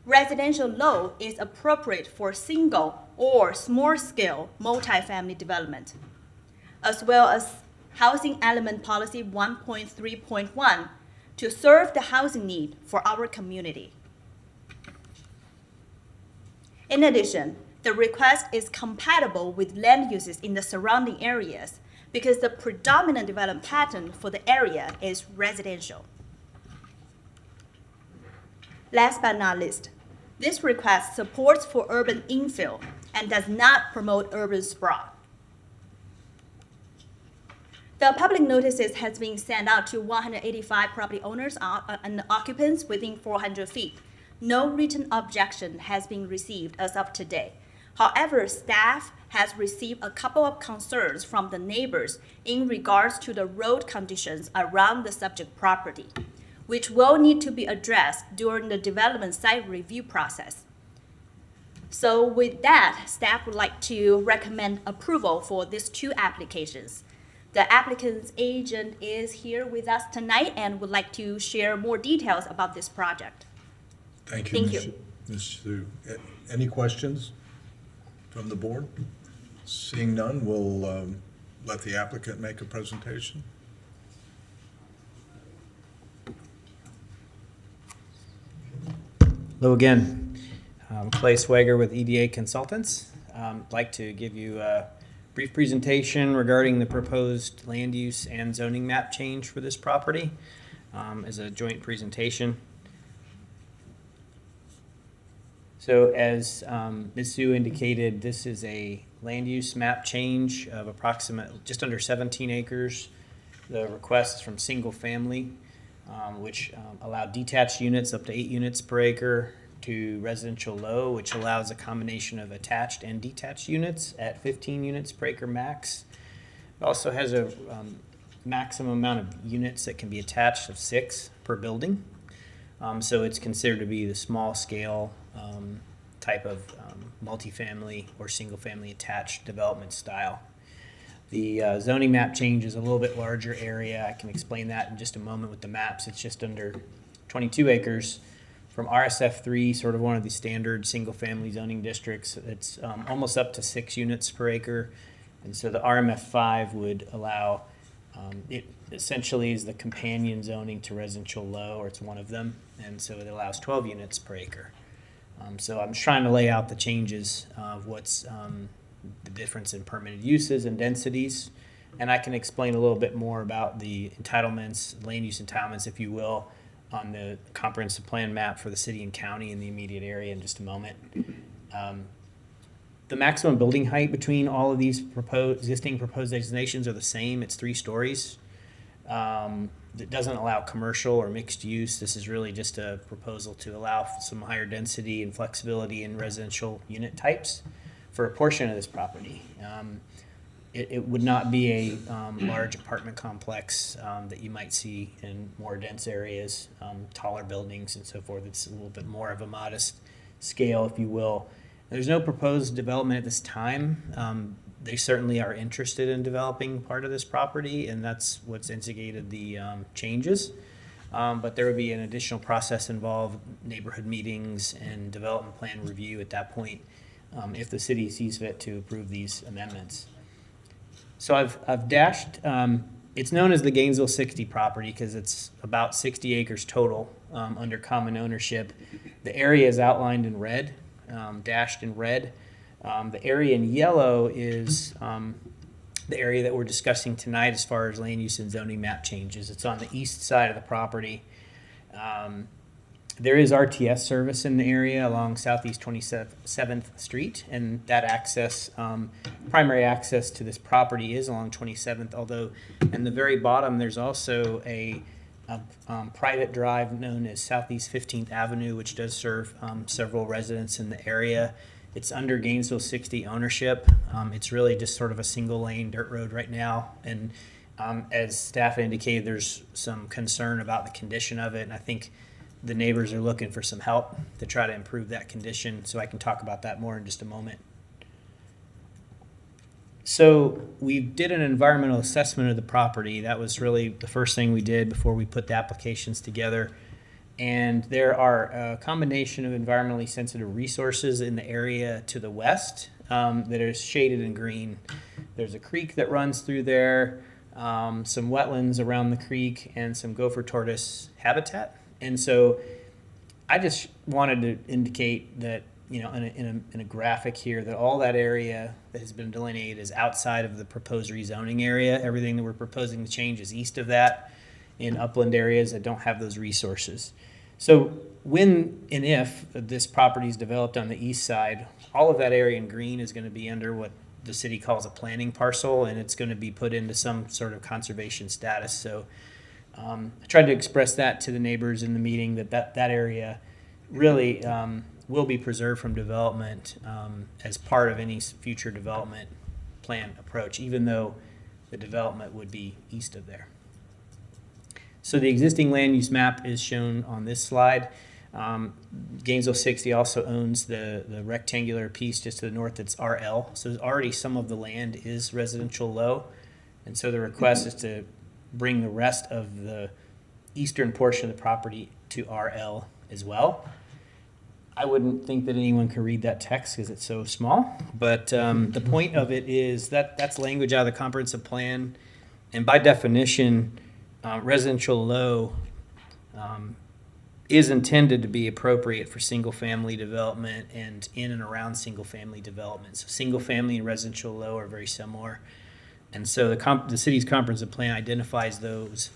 Residential low is appropriate for single or small-scale multifamily development, as well as Housing Element Policy 1.3.1 to serve the housing need for our community. In addition, the request is compatible with land uses in the surrounding areas because the predominant development pattern for the area is residential. Last but not least, this request supports for urban infill and does not promote urban sprawl. The public notices has been sent out to 185 property owners and occupants within 400 feet. No written objection has been received as of today. However, staff has received a couple of concerns from the neighbors in regards to the road conditions around the subject property, which will need to be addressed during the development site review process. So with that, staff would like to recommend approval for these 2 applications. The applicant's agent is here with us tonight and would like to share more details about this project. Thank you, Thank Ms. you. Ms. Sue. Any questions from the board? Seeing none, we'll let the applicant make a presentation. Hello again. I'm Clay Swager with EDA Consultants. I'd like to give you a brief presentation regarding the proposed land use and zoning map change for this property as a joint presentation. So as Ms. Sue indicated, this is a land use map change of approximately just under 17 acres. The request is from single family, which allowed detached units up to 8 units per acre, to residential low, which allows a combination of attached and detached units at 15 units per acre max. It also has a maximum amount of units that can be attached of 6 per building. So it's considered to be the small scale type of multifamily or single family attached development style. The zoning map change is a little bit larger area. I can explain that in just a moment with the maps. It's just under 22 acres from RSF3, sort of one of the standard single family zoning districts. It's almost up to 6 units per acre. And so the RMF5 would allow, it essentially is the companion zoning to residential low, or it's one of them. And so it allows 12 units per acre. So I'm trying to lay out the changes of what's the difference in permitted uses and densities. And I can explain a little bit more about the entitlements, land use entitlements, if you will, on the comprehensive plan map for the city and county in the immediate area in just a moment. The maximum building height between all of these existing proposed designations are the same. It's 3 stories. It doesn't allow commercial or mixed use. This is really just a proposal to allow some higher density and flexibility in residential unit types for a portion of this property. It would not be a large apartment complex that you might see in more dense areas, taller buildings and so forth. It's a little bit more of a modest scale, if you will. There's no proposed development at this time. They certainly are interested in developing part of this property, and that's what's instigated the changes. But there would be an additional process involved, neighborhood meetings and development plan review at that point, if the city sees fit to approve these amendments. So I've dashed, it's known as the Gainesville 60 property because it's about 60 acres total under common ownership. The area is outlined in red, dashed in red. The area in yellow is the area that we're discussing tonight as far as land use and zoning map changes. It's on the east side of the property. There is RTS service in the area along Southeast 27th Street, and that access, primary access to this property is along 27th, although in the very bottom there's also a private drive known as Southeast 15th Avenue, which does serve several residents in the area. It's under Gainesville 60 ownership. It's really just sort of a single lane dirt road right now, and as staff indicated, there's some concern about the condition of it, and I think the neighbors are looking for some help to try to improve that condition, so I can talk about that more in just a moment. So we did an environmental assessment of the property. That was really the first thing we did before we put the applications together. And there are a combination of environmentally sensitive resources in the area to the west that are shaded in green. There's a creek that runs through there, some wetlands around the creek, and some gopher tortoise habitat. And so I just wanted to indicate that, you know, in a graphic here, that all that area that has been delineated is outside of the proposed rezoning area. Everything that we're proposing to change is east of that in upland areas that don't have those resources. So when and if this property is developed on the east side, all of that area in green is going to be under what the city calls a planning parcel, and it's going to be put into some sort of conservation status. So I tried to express that to the neighbors in the meeting, that area really will be preserved from development as part of any future development plan approach, even though the development would be east of there. So the existing land use map is shown on this slide. Gainesville 60 also owns the rectangular piece just to the north that's RL. So already some of the land is residential low. And so the request is to bring the rest of the eastern portion of the property to RL as well. I wouldn't think that anyone could read that text because it's so small, but the point of it is that that's language out of the comprehensive plan, and by definition, residential low is intended to be appropriate for single-family development and in and around single-family development. So single-family and residential low are very similar. And so the city's comprehensive plan identifies those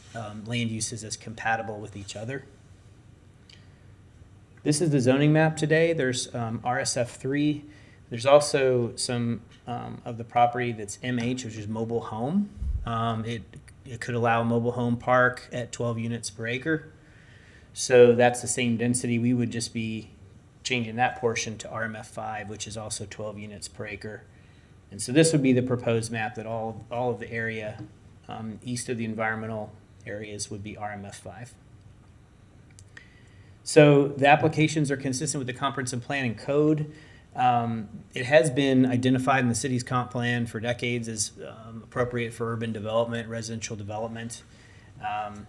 land uses as compatible with each other. This is the zoning map today. There's RSF3. There's also some of the property that's MH, which is mobile home. It could allow a mobile home park at 12 units per acre. So that's the same density. We would just be changing that portion to RMF5, which is also 12 units per acre. And so this would be the proposed map that all of the area east of the environmental areas would be RMF5. So the applications are consistent with the comprehensive plan and code. It has been identified in the city's comp plan for decades as appropriate for urban development, residential development.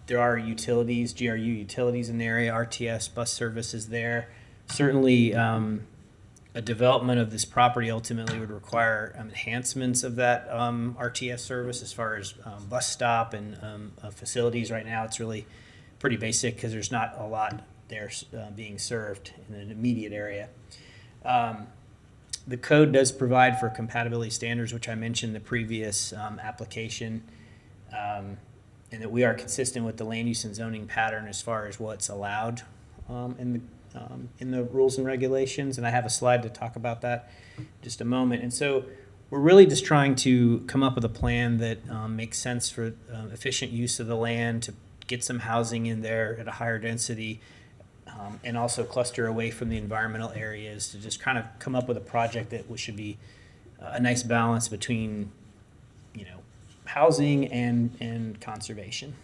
There are utilities, GRU utilities in the area, RTS bus service is there. Certainly, a development of this property ultimately would require enhancements of that RTS service as far as bus stop and facilities. Right now, it's really pretty basic because there's not a lot there being served in an immediate area. The code does provide for compatibility standards, which I mentioned in the previous application, and that we are consistent with the land use and zoning pattern as far as what's allowed in the rules and regulations. And I have a slide to talk about that in just a moment. And so we're really just trying to come up with a plan that makes sense for efficient use of the land, to get some housing in there at a higher density, and also cluster away from the environmental areas, to just kind of come up with a project that should be a nice balance between, housing and conservation.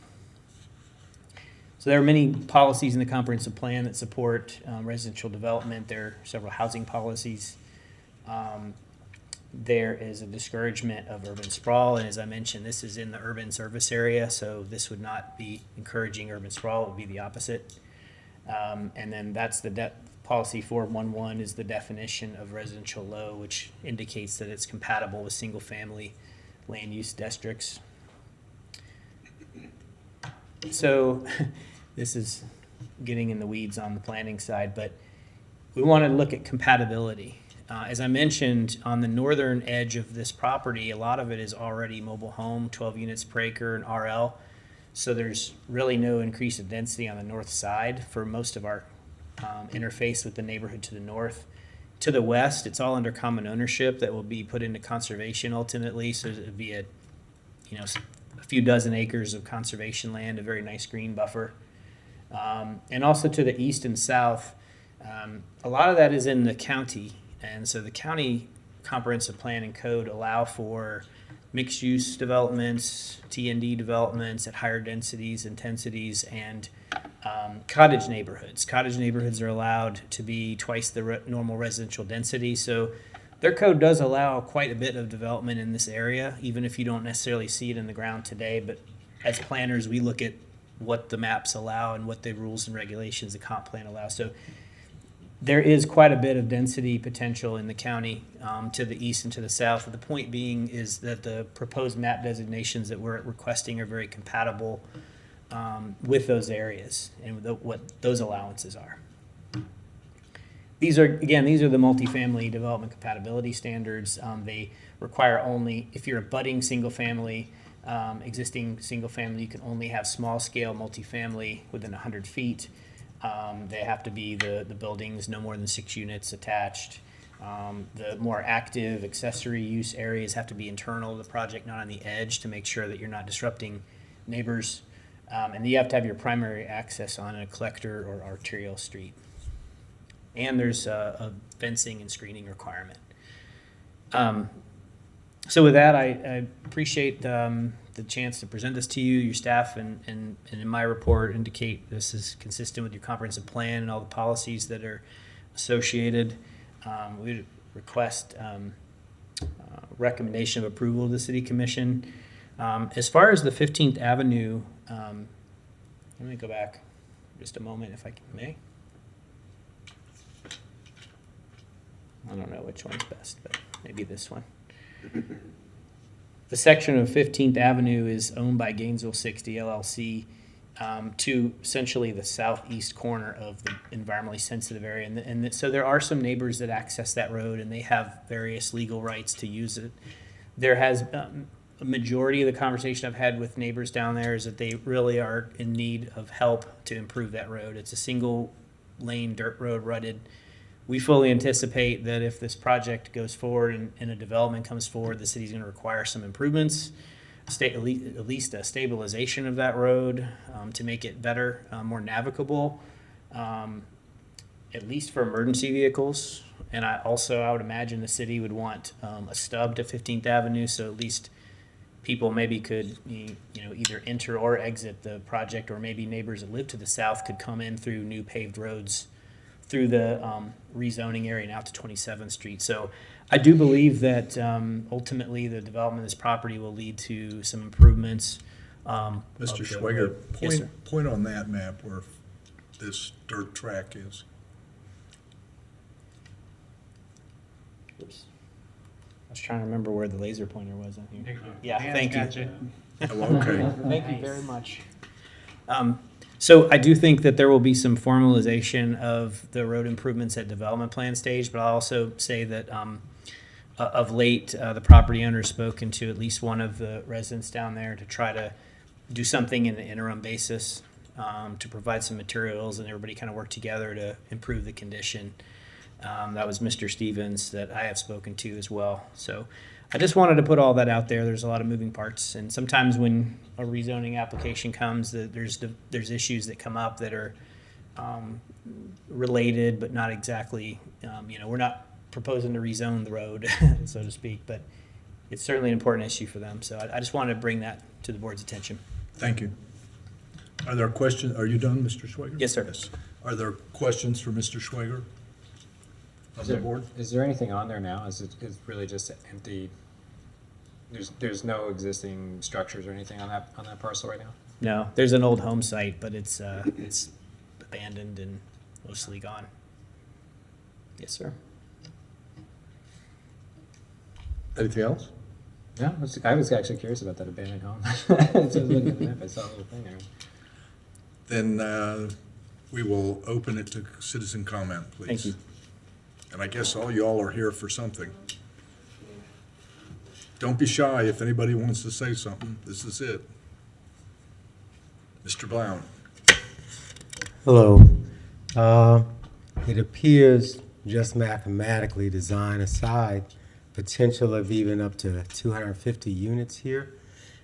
So there are many policies in the comprehensive plan that support residential development. There are several housing policies. There is a discouragement of urban sprawl, and as I mentioned, this is in the urban service area, so this would not be encouraging urban sprawl. It would be the opposite. And then that's policy 411 is the definition of residential low, which indicates that it's compatible with single-family land use districts. So this is getting in the weeds on the planning side, but we want to look at compatibility. As I mentioned, on the northern edge of this property, a lot of it is already mobile home, 12 units per acre and RL. So there's really no increase of density on the north side for most of our interface with the neighborhood to the north. To the west, it's all under common ownership that will be put into conservation ultimately. So it would be a few dozen acres of conservation land, a very nice green buffer. And also to the east and south, a lot of that is in the county. And so the county comprehensive plan and code allow for mixed-use developments, T&D developments at higher densities, intensities, and cottage neighborhoods. Cottage neighborhoods are allowed to be twice the normal residential density. So their code does allow quite a bit of development in this area, even if you don't necessarily see it in the ground today. But as planners, we look at what the maps allow and what the rules and regulations the comp plan allows. So there is quite a bit of density potential in the county to the east and to the south. The point being is that the proposed map designations that we're requesting are very compatible with those areas and what those allowances are. These are the multifamily development compatibility standards. They require only, if you're a budding single family, existing single family, you can only have small scale multifamily within 100 feet. They have to be the buildings no more than 6 units attached. The more active accessory use areas have to be internal to the project, not on the edge, to make sure that you're not disrupting neighbors. And you have to have your primary access on a collector or arterial street. And there's a fencing and screening requirement. So with that, I appreciate the chance to present this to you, your staff, and in my report indicate this is consistent with your comprehensive plan and all the policies that are associated. We request recommendation of approval of the City Commission. As far as the 15th Avenue, let me go back just a moment if I may. I don't know which one's best, but maybe this one. The section of 15th Avenue is owned by Gainesville 60 LLC to essentially the southeast corner of the environmentally sensitive area. And so there are some neighbors that access that road, and they have various legal rights to use it. There has a majority of the conversation I've had with neighbors down there is that they really are in need of help to improve that road. It's a single lane dirt road, rutted. We fully anticipate that if this project goes forward and a development comes forward, the city's going to require some improvements, at least a stabilization of that road to make it better, more navigable, at least for emergency vehicles. And I would imagine the city would want a stub to 15th Avenue, so at least people maybe could, either enter or exit the project, or maybe neighbors that live to the south could come in through new paved roads through the rezoning area and out to 27th Street. So I do believe that ultimately the development of this property will lead to some improvements. Mr. Schwager, point on that map where this dirt track is. Oops. I was trying to remember where the laser pointer was on here. Thank you. Yeah, Dan's thank got you. Oh, okay. Thank you very much. So I do think that there will be some formalization of the road improvements at development plan stage, but I'll also say that of late, the property owner's spoken to at least one of the residents down there to try to do something in the interim basis, to provide some materials and everybody kind of work together to improve the condition. That was Mr. Stevens that I have spoken to as well. So I just wanted to put all that out there. There's a lot of moving parts, and sometimes when a rezoning application comes, there's issues that come up that are related, but not exactly. We're not proposing to rezone the road, so to speak, but it's certainly an important issue for them. So I just wanted to bring that to the board's attention. Thank you. Are there questions? Are you done, Mr. Schwager? Yes, sir. Yes. Are there questions for Mr. Schwager? Of the board? Is there anything on there now? Is really just empty? There's no existing structures or anything on that parcel right now? No, there's an old home site, but it's abandoned and mostly gone. Yes, sir. Anything else? Yeah, I was actually curious about that abandoned home. So I was looking at the map, I saw a little thing there. Then we will open it to citizen comment, please. Thank you. And I guess all y'all are here for something. Don't be shy if anybody wants to say something. This is it. Mr. Brown. Hello. It appears, just mathematically, design aside, potential of even up to 250 units here.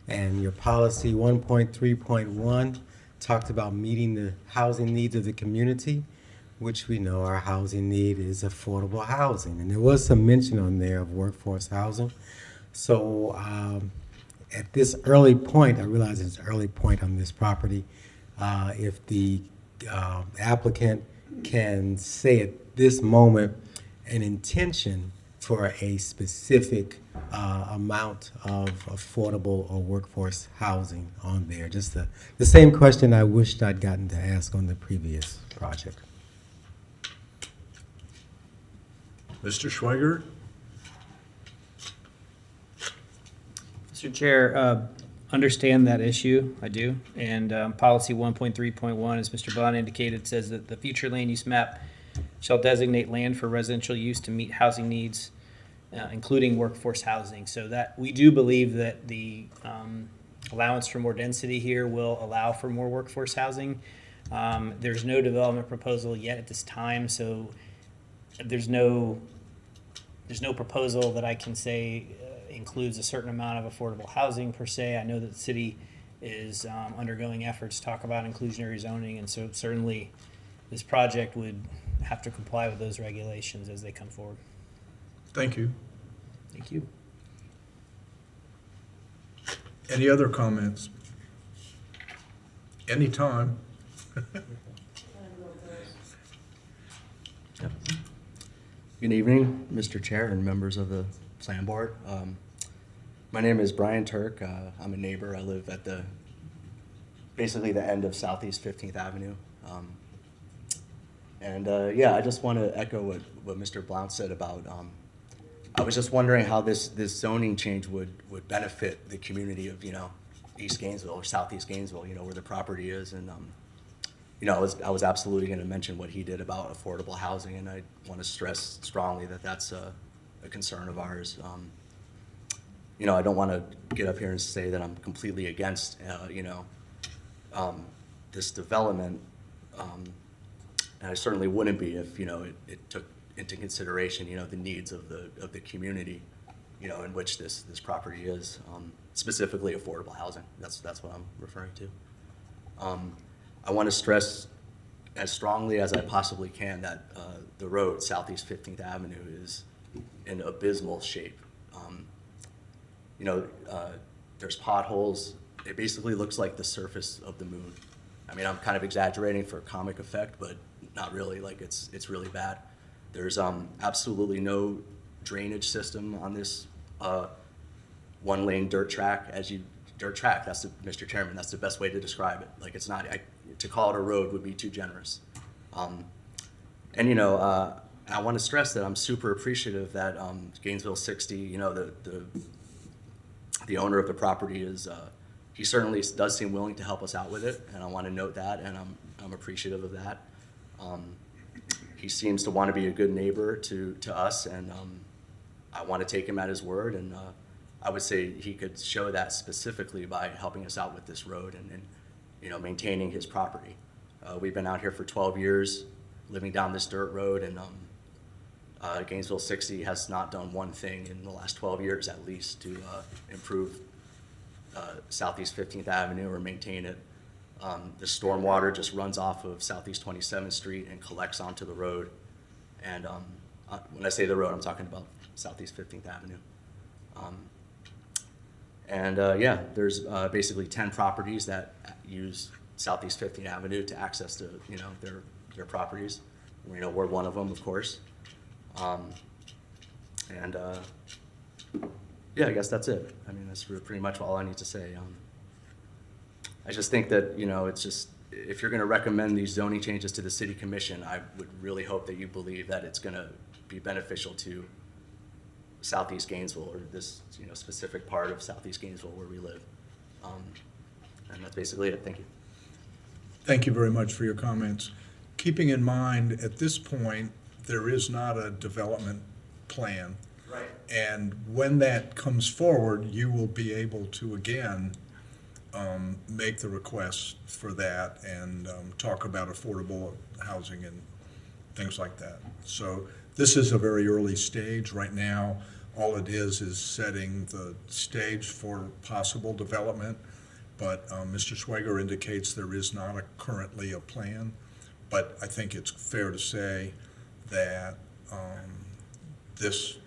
And your policy 1.3.1 talked about meeting the housing needs of the community, which we know our housing need is affordable housing. And there was some mention on there of workforce housing. So at this early point, I realize it's an early point on this property, if the applicant can say at this moment an intention for a specific amount of affordable or workforce housing on there. Just the same question I wished I'd gotten to ask on the previous project. Mr. Schwager? Mr. Chair, understand that issue, I do. And policy 1.3.1, as Mr. Bond indicated, says that the future land use map shall designate land for residential use to meet housing needs, including workforce housing. So that we do believe that the allowance for more density here will allow for more workforce housing. There's no development proposal yet at this time, so there's no proposal that I can say includes a certain amount of affordable housing per se. I know that the city is undergoing efforts to talk about inclusionary zoning, and so certainly this project would have to comply with those regulations as they come forward. Thank you. Thank you. Any other comments? Anytime. Good evening, Mr. Chair and members of the Plan Board. My name is Brian Turk. I'm a neighbor. I live at basically the end of Southeast 15th Avenue. Yeah, I just want to echo what Mr. Blount said about, I was just wondering how this zoning change would benefit the community of, East Gainesville or Southeast Gainesville, where the property is. And, I was absolutely going to mention what he did about affordable housing, and I want to stress strongly that that's a concern of ours. I don't want to get up here and say that I'm completely against, this development, and I certainly wouldn't be if, it took into consideration, the needs of the community, in which this property is, specifically affordable housing. That's what I'm referring to. I want to stress as strongly as I possibly can that the road, Southeast 15th Avenue, is in abysmal shape. there's potholes. It basically looks like the surface of the moon. I mean, I'm kind of exaggerating for comic effect, but not really. Like, it's really bad. There's absolutely no drainage system on this one-lane dirt track. That's Mr. Chairman, that's the best way to describe it. Like, it's not, to call it a road would be too generous. And, you know, I want to stress that I'm super appreciative that Gainesville 60, you know, the owner of the property is, he certainly does seem willing to help us out with it, and I want to note that, and I'm appreciative of that. He seems to want to be a good neighbor to us, and I want to take him at his word, and I would say he could show that specifically by helping us out with this road and you know, maintaining his property. We've been out here for 12 years, living down this dirt road, and Gainesville 60 has not done one thing in the last 12 years at least to improve Southeast 15th Avenue or maintain it. The stormwater just runs off of Southeast 27th Street and collects onto the road. And when I say the road, I'm talking about Southeast 15th Avenue. Yeah, there's basically 10 properties that use Southeast 15th Avenue to access to, you know, their properties. You know, we're one of them, of course. Yeah, I guess that's it. I mean, that's pretty much all I need to say. I just think that, you know, it's just, if you're going to recommend these zoning changes to the city commission, I would really hope that you believe that it's going to be beneficial to Southeast Gainesville, or this, you know, specific part of Southeast Gainesville where we live. And that's basically it. Thank you. Thank you very much for your comments. Keeping in mind, at this point, there is not a development plan. Right. And when that comes forward, you will be able to, again, make the request for that and talk about affordable housing and things like that. So this is a very early stage. Right now, all it is setting the stage for possible development. But Mr. Schwager indicates there is not currently a plan. But I think it's fair to say that this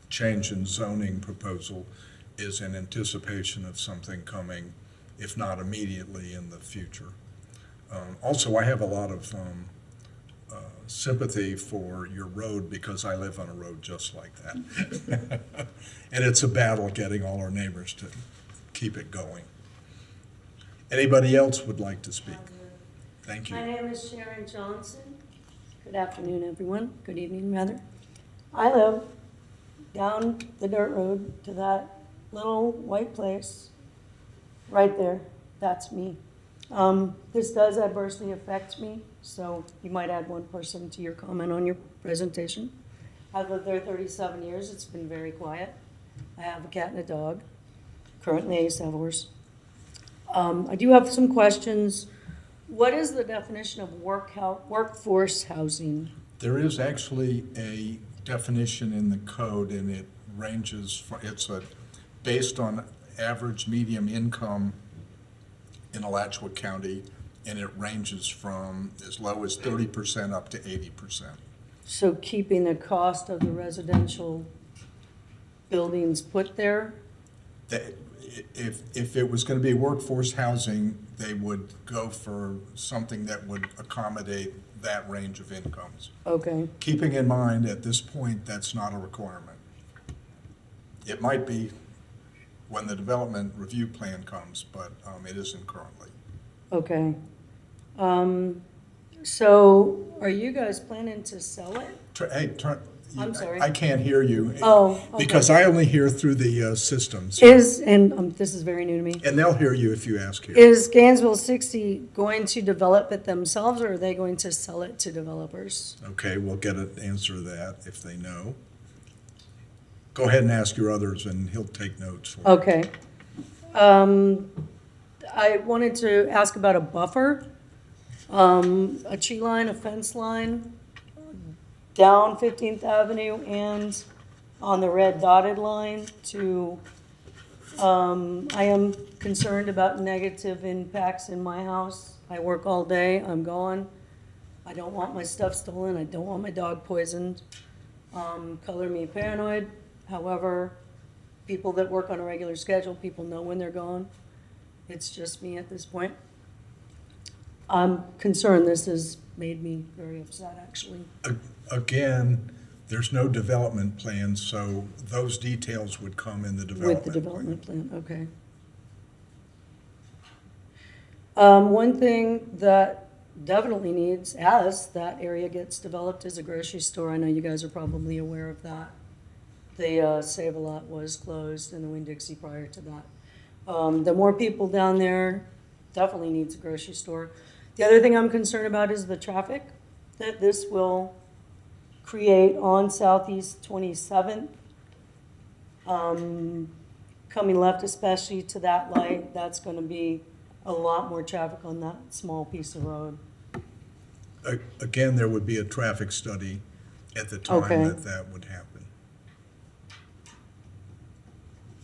change in zoning proposal is in anticipation of something coming, if not immediately, in the future. Also, I have a lot of sympathy for your road because I live on a road just like that. And it's a battle getting all our neighbors to keep it going. Anybody else would like to speak? Thank you. My name is Sharon Johnson. Good afternoon, everyone. Good evening, rather. I live down the dirt road to that little white place right there. That's me. This does adversely affect me, so you might add one person to your comment on your presentation. I've lived there 37 years. It's been very quiet. I have a cat and a dog. Currently, I used to have a horse. I do have some questions. What is the definition of workforce housing? There is actually a definition in the code, and it ranges, it's based on average medium income in Alachua County, and it ranges from as low as 30% up to 80%. So keeping the cost of the residential buildings put there? If it was going to be workforce housing, they would go for something that would accommodate that range of incomes. Okay. Keeping in mind, at this point, that's not a requirement. It might be when the development review plan comes, but it isn't currently. Okay. So are you guys planning to sell it? I'm sorry. I can't hear you. Oh, okay. Because I only hear through the systems. This is very new to me. And they'll hear you if you ask here. Is Gainesville 60 going to develop it themselves, or are they going to sell it to developers? Okay, we'll get an answer to that if they know. Go ahead and ask your others, and he'll take notes for you. Okay. I wanted to ask about a buffer, a tree line, a fence line, down 15th Avenue and on the red dotted line to, I am concerned about negative impacts in my house. I work all day, I'm gone. I don't want my stuff stolen, I don't want my dog poisoned. Color me paranoid, however, people that work on a regular schedule, people know when they're gone. It's just me at this point. I'm concerned. This has made me very upset, actually. Again, there's no development plan, so those details would come in the development With the plan. development plan, okay. One thing that definitely as that area gets developed, is a grocery store. I know you guys are probably aware of that. The Save-A-Lot was closed and the Winn-Dixie prior to that. The more people down there, definitely needs a grocery store. The other thing I'm concerned about is the traffic that this will create on Southeast 27th. Coming left especially to that light, that's going to be a lot more traffic on that small piece of road. Again, there would be a traffic study at the time Okay. that would happen.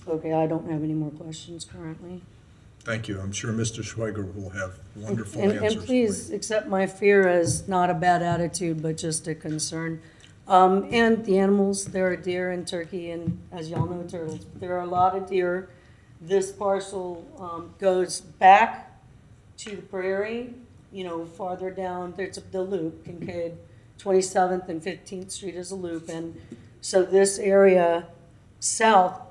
Okay, I don't have any more questions currently. Thank you. I'm sure Mr. Schweiger will have wonderful And answers. please accept my fear as not a bad attitude, but just a concern. And the animals, there are deer and turkey, and as y'all know, turtles. There are a lot of deer. This parcel goes back to the prairie, you know, farther down. There's the loop, Kincaid, 27th and 15th Street is a loop. And so this area south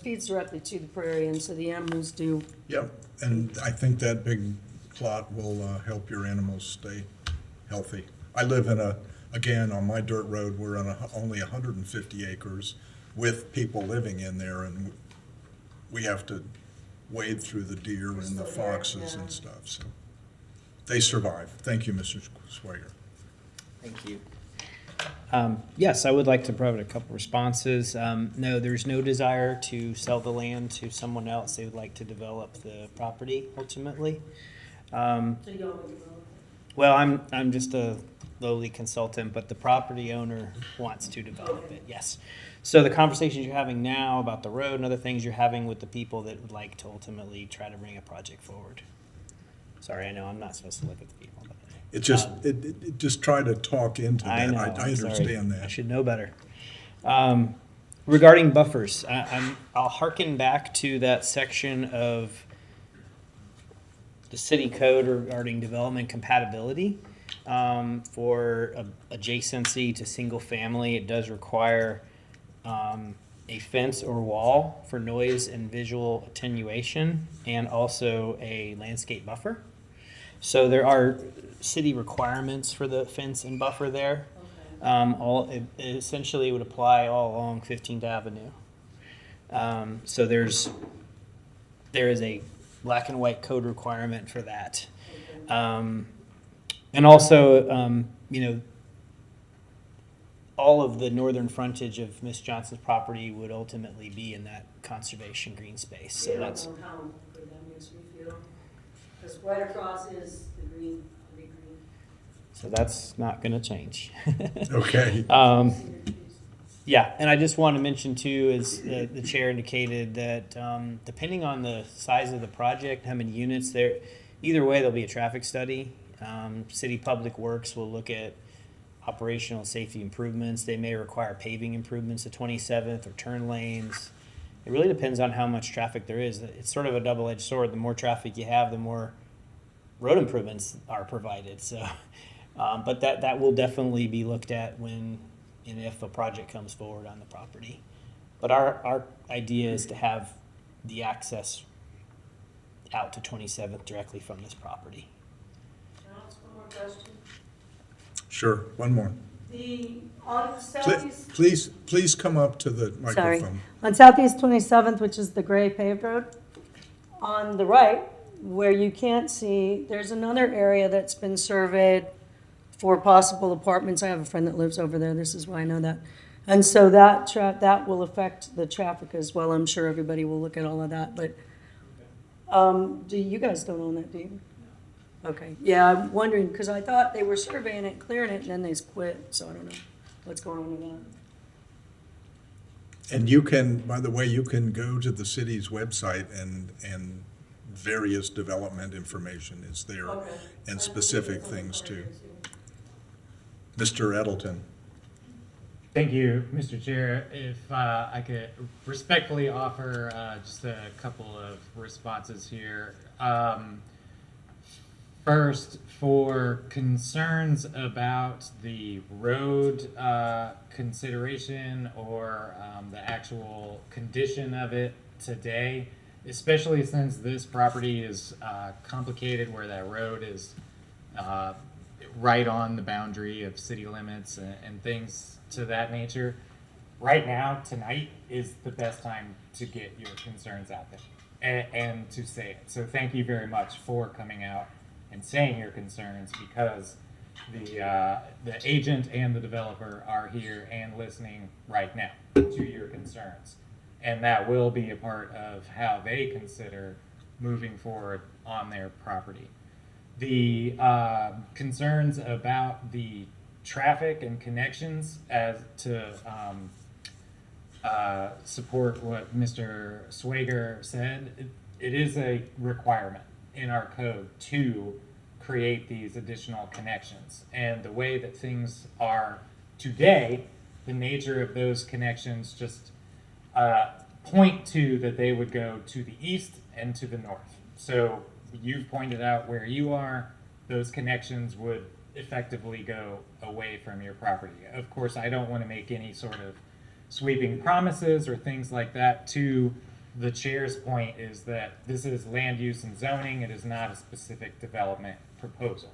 feeds directly to the prairie, and so the animals do. Yep, and I think that big plot will help your animals stay healthy. I live again, on my dirt road, we're on only 150 acres with people living in there, and we have to wade through the deer and the foxes and stuff, so they survive. Thank you, Mr. Schweiger. Thank you. Yes, I would like to provide a couple responses. No, there's no desire to sell the land to someone else. They would like to develop the property ultimately. Well, I'm just a lowly consultant, but the property owner wants to develop it, yes. So the conversations you're having now about the road and other things you're having with the people that would like to ultimately try to bring a project forward. Sorry, I know I'm not supposed to look at the people. But It just try to talk into that. I know. I understand that. I should know better. Regarding buffers, I'll hearken back to that section of the city code regarding development compatibility. For adjacency to single family, it does require a fence or wall for noise and visual attenuation, and also a landscape buffer. So there are city requirements for the fence and buffer there. It essentially would apply all along 15th Avenue. So there is a black and white code requirement for that. And also, you know, all of the northern frontage of Miss Johnson's property would ultimately be in that conservation green space. So that's. How good that makes me feel. Because right across is the green, big green. So that's not going to change. Okay. Yeah, and I just want to mention too, as the chair indicated, that depending on the size of the project, how many units there, either way there'll be a traffic study. City Public Works will look at operational safety improvements. They may require paving improvements at 27th or turn lanes. It really depends on how much traffic there is. It's sort of a double-edged sword. The more traffic you have, the more road improvements are provided. So, but that will definitely be looked at when and if a project comes forward on the property. But our idea is to have the access out to 27th directly from this property. Can I ask one more question? Sure, one more. On Southeast. Please come up to the Sorry. microphone. On Southeast 27th, which is the gray paved road, on the right, where you can't see, there's another area that's been surveyed for possible apartments. I have a friend that lives over there. This is why I know that. And so that will affect the traffic as well. I'm sure everybody will look at all of that. But you guys don't own that, do you? Okay. Yeah, I'm wondering, because I thought they were surveying it, clearing it, and then they quit. So I don't know what's going on with that. And you can, by the way, you can go to the city's website and various development information is there, Okay. and specific things too. Mr. Edelton. Thank you, Mr. Chair. If I could respectfully offer just a couple of responses here. First, for concerns about the road consideration or the actual condition of it today, especially since this property is complicated where that road is right on the boundary of city limits and things to that nature. Right now, tonight is the best time to get your concerns out there and to say it. So thank you very much for coming out and saying your concerns, because the agent and the developer are here and listening right now to your concerns. And that will be a part of how they consider moving forward on their property. The concerns about the traffic and connections as to support what Mr. Swager said, it is a requirement in our code to create these additional connections. And the way that things are today, the nature of those connections just point to that they would go to the east and to the north. So you've pointed out where you are, those connections would effectively go away from your property. Of course, I don't want to make any sort of sweeping promises or things like that. To the chair's point is that this is land use and zoning. It is not a specific development proposal.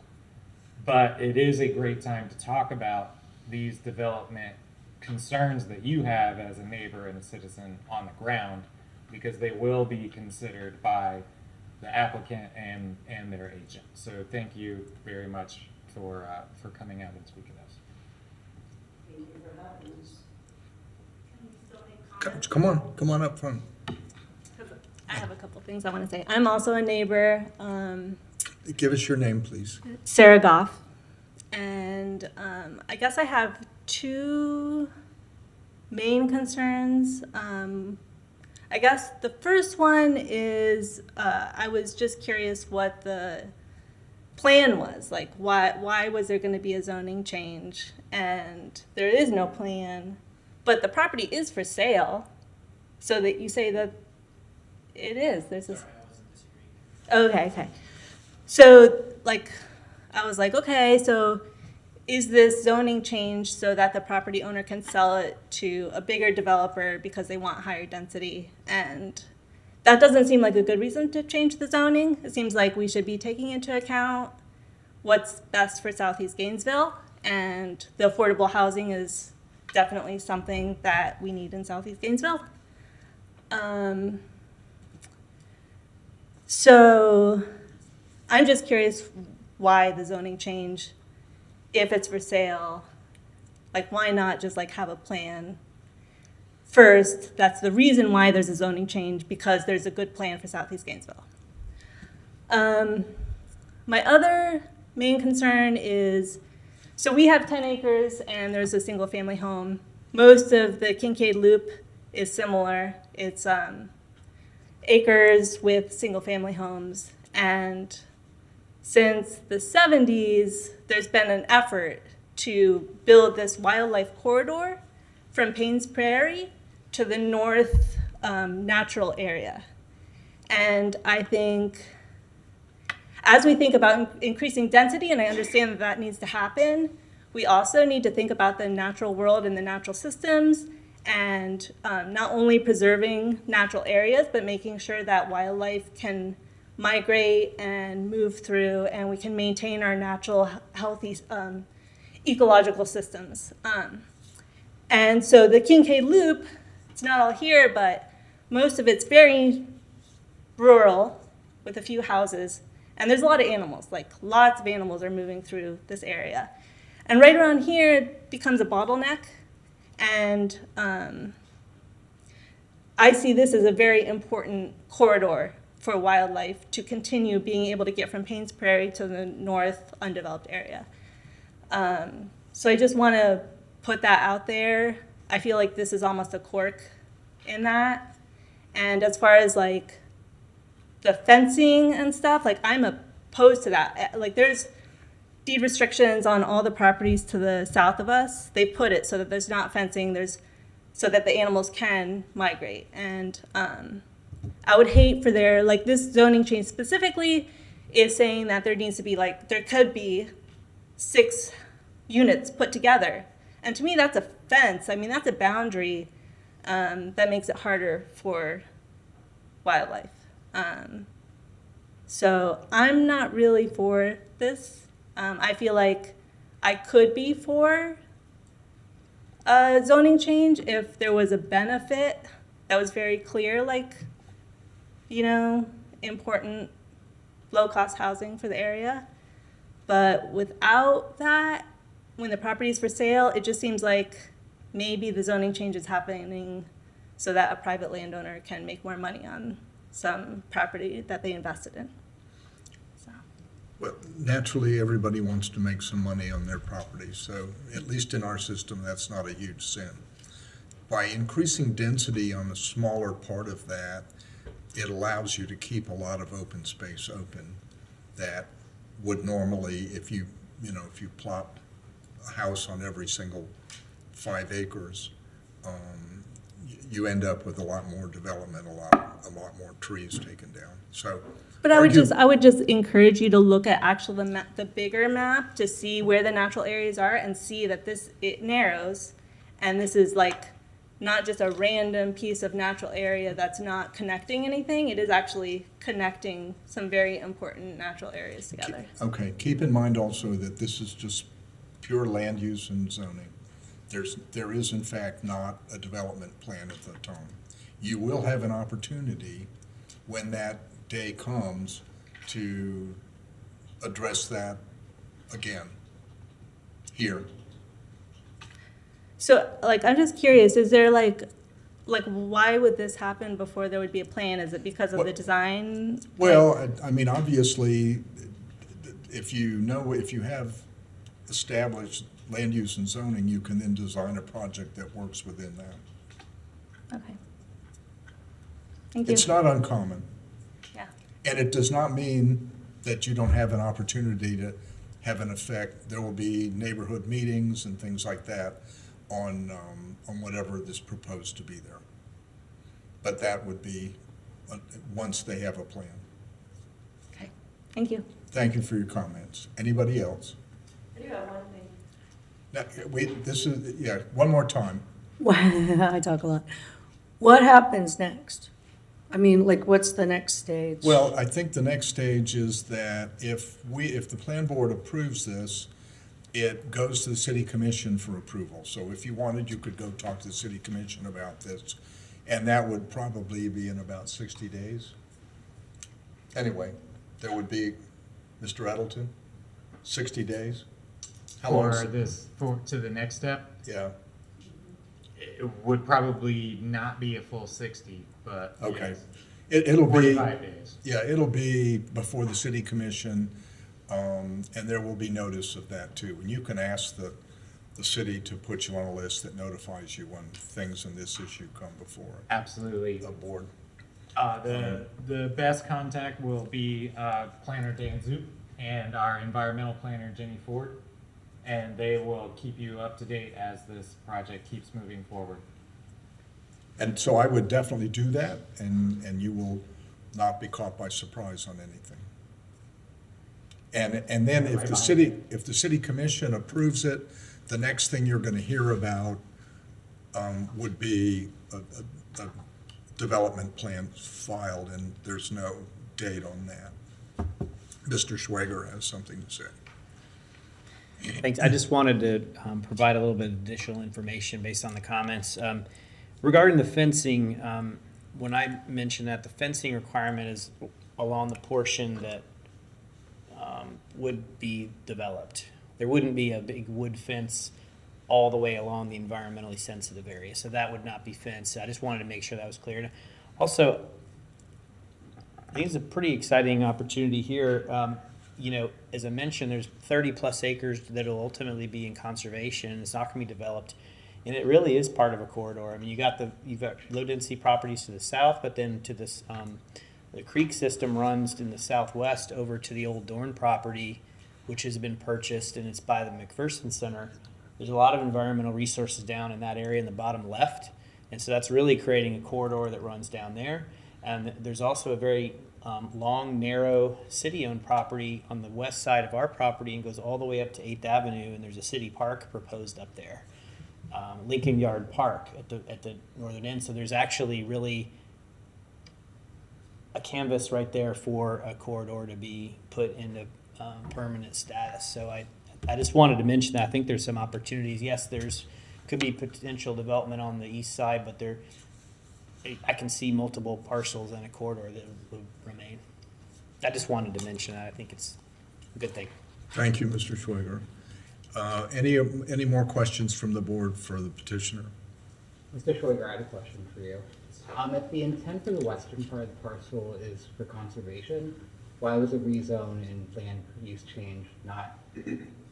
But it is a great time to talk about these development concerns that you have as a neighbor and a citizen on the ground, because they will be considered by the applicant and their agent. So thank you very much for coming out and speaking to us. Thank you for having us. Come on up front. I have a couple things I want to say. I'm also a neighbor, Give us your name, please. Sarah Goff, and I guess I have two main concerns. I guess the first one is I was just curious what the plan was. Like, why was there going to be a zoning change? And there is no plan, but the property is for sale. So that you say that it is. There's this. Okay. So, like, I was like, okay, so is this zoning change so that the property owner can sell it to a bigger developer because they want higher density? And that doesn't seem like a good reason to change the zoning. It seems like we should be taking into account what's best for Southeast Gainesville, and the affordable housing is definitely something that we need in Southeast Gainesville. So I'm just curious why the zoning change, if it's for sale. Like, why not just like have a plan first? That's the reason why there's a zoning change, because there's a good plan for Southeast Gainesville. My other main concern is, so we have 10 acres and there's a single family home. Most of the Kincaid Loop is similar. It's acres with single family homes. And since the 70s, there's been an effort to build this wildlife corridor from Paynes Prairie to the north natural area. And I think as we think about increasing density, and I understand that that needs to happen, we also need to think about the natural world and the natural systems, and not only preserving natural areas, but making sure that wildlife can migrate and move through, and we can maintain our natural, healthy ecological systems. And so the Kincaid Loop, it's not all here, but most of it's very rural with a few houses. And there's a lot of animals, like lots of animals are moving through this area. And right around here it becomes a bottleneck. And I see this as a very important corridor for wildlife to continue being able to get from Paynes Prairie to the north undeveloped area. So I just want to put that out there. I feel like this is almost a quirk in that. And as far as like the fencing and stuff, like I'm opposed to that. Like there's deed restrictions on all the properties to the south of us. They put it so that there's not fencing, so that the animals can migrate. And I would hate for this zoning change specifically is saying that there needs to be there could be 6 units put together. And to me, that's a fence. I mean, that's a boundary that makes it harder for wildlife. So I'm not really for this. I feel like I could be for a zoning change if there was a benefit that was very clear, important low-cost housing for the area. But without that, when the property is for sale, it just seems like maybe the zoning change is happening so that a private landowner can make more money on some property that they invested in. Well, naturally, everybody wants to make some money on their property, so at least in our system, that's not a huge sin. By increasing density on a smaller part of that, it allows you to keep a lot of open space open that would normally, if you plot a house on every single 5 acres, you end up with a lot more development, a lot more trees taken down. So, but I would just encourage you to look at the bigger map to see where the natural areas are and see that it narrows, and this is not just a random piece of natural area that's not connecting anything. It is actually connecting some very important natural areas together. Okay, keep in mind also that this is just pure land use and zoning. There is in fact not a development plan at the time. You will have an opportunity when that day comes to address that again here. So, I'm just curious, is there why would this happen before there would be a plan? Is it because of the design? Well, I mean, obviously, if you have established land use and zoning, you can then design a project that works within that. Okay. Thank you. It's not uncommon. Yeah. And it does not mean that you don't have an opportunity to have an effect. There will be neighborhood meetings and things like that on whatever is proposed to be there. But that would be once they have a plan. Okay. Thank you. Thank you for your comments. Anybody else? I do have one thing. Now, one more time. I talk a lot. What happens next? I mean, what's the next stage? Well, I think the next stage is that if the plan board approves this, it goes to the city commission for approval. So if you wanted, you could go talk to the city commission about this, and that would probably be in about 60 days. Anyway, there would be, Mr. Edelton, 60 days? How long is it? To the next step? Yeah. It would probably not be a full 60, but Okay. Yes, It'll be 45 days. Yeah, it'll be before the city commission, and there will be notice of that too. And you can ask the city to put you on a list that notifies you when things in this issue come before Absolutely. a board. The best contact will be Planner Dan Zoop and our environmental planner Jenny Ford, and they will keep you up to date as this project keeps moving forward. And so I would definitely do that, and you will not be caught by surprise on anything. And then if the city commission approves it, the next thing you're going to hear about would be a development plan filed, and there's no date on that. Mr. Schwager has something to say. Thanks. I just wanted to provide a little bit of additional information based on the comments. Regarding the fencing, when I mentioned that the fencing requirement is along the portion that would be developed. There wouldn't be a big wood fence all the way along the environmentally sensitive area, so that would not be fenced. I just wanted to make sure that was clear. Also, I think it's a pretty exciting opportunity here. As I mentioned, there's 30 plus acres that will ultimately be in conservation. It's not going to be developed, and it really is part of a corridor. I mean, you've got low density properties to the south, but then to this, the creek system runs in the southwest over to the old Dorn property, which has been purchased, and it's by the McPherson Center. There's a lot of environmental resources down in that area in the bottom left, and so that's really creating a corridor that runs down there. And there's also a very long, narrow city-owned property on the west side of our property and goes all the way up to 8th Avenue, and there's a city park proposed up there, Lincoln Yard Park at the northern end. So there's actually really a canvas right there for a corridor to be put into permanent status. So I just wanted to mention that. I think there's some opportunities. Yes, could be potential development on the east side, but I can see multiple parcels in a corridor that would remain. I just wanted to mention that. I think it's a good thing. Thank you, Mr. Schwager. Any more questions from the board for the petitioner? Mr. Schwager, I had a question for you. If the intent for the western part of the parcel is for conservation, why was a rezone and land use change not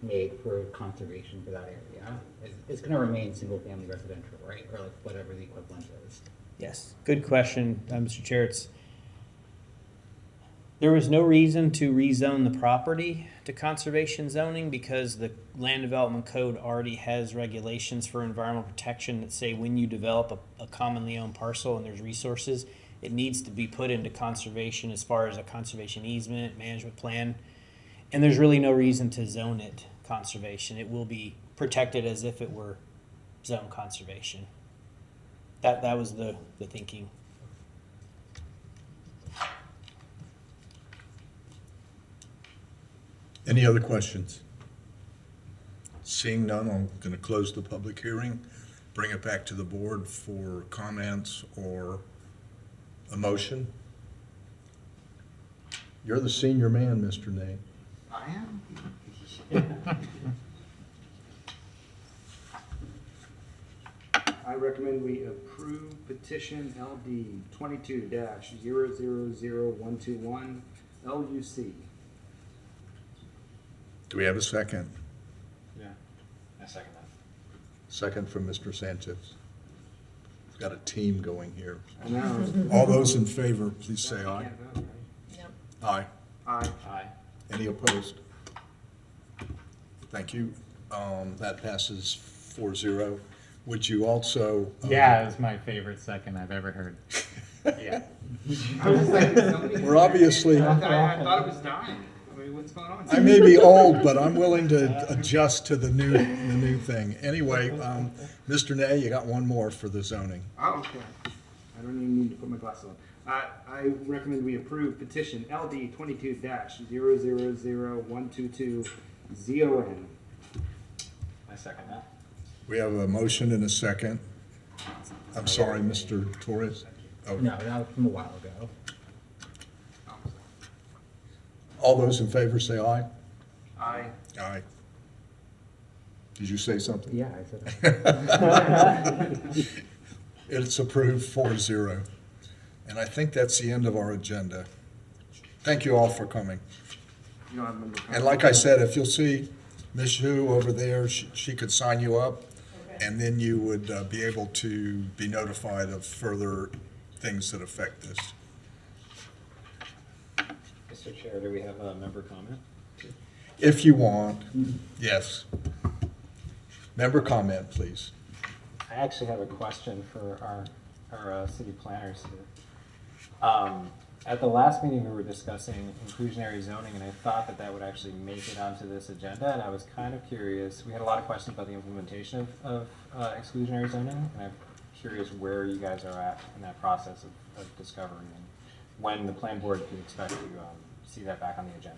made for conservation for that area? It's going to remain single-family residential, right? Or like whatever the equivalent is. Yes, good question, Mr. Chair. There was no reason to rezone the property to conservation zoning because the land development code already has regulations for environmental protection that say when you develop a commonly owned parcel and there's resources, it needs to be put into conservation as far as a conservation easement, management plan. And there's really no reason to zone it conservation. It will be protected as if it were zone conservation. That was the thinking. Any other questions? Seeing none, I'm going to close the public hearing, bring it back to the board for comments or a motion. You're the senior man, Mr. Nate. I am. I recommend we approve petition LD 22-000121 LUC. Do we have a second? Yeah, I second that. Second from Mr. Sanchez. We've got a team going here. I know. All those in favor, please say aye. Can't vote, right? Aye. Aye. Aye. Any opposed? Thank you. That passes 4-0. Would you also? Yeah, it was my favorite second I've ever heard. Yeah. I was just like, somebody. We're obviously. I thought it was dying. I mean, what's going on? I may be old, but I'm willing to adjust to the new thing. Anyway, Mr. Nay, you got one more for the zoning. Oh, okay. I don't even need to put my glasses on. I recommend we approve petition LD 22-000122 ZON. I second that. We have a motion and a second. I'm sorry, Mr. Torres. Oh. No, that was from a while ago. All those in favor say aye. Aye. Aye. Did you say something? Yeah, I said aye. It's approved 4-0. And I think that's the end of our agenda. Thank you all for coming. You don't have a member comment? And like I said, if you'll see Ms. Hu over there, she could sign you up, and then you would be able to be notified of further things that affect this. Mr. Chair, do we have a member comment? If you want, yes. Member comment, please. I actually have a question for our city planners here. At the last meeting, we were discussing inclusionary zoning, and I thought that would actually make it onto this agenda, and I was kind of curious. We had a lot of questions about the implementation of exclusionary zoning, and I'm curious where you guys are at in that process of discovery, and when the plan board can expect to see that back on the agenda.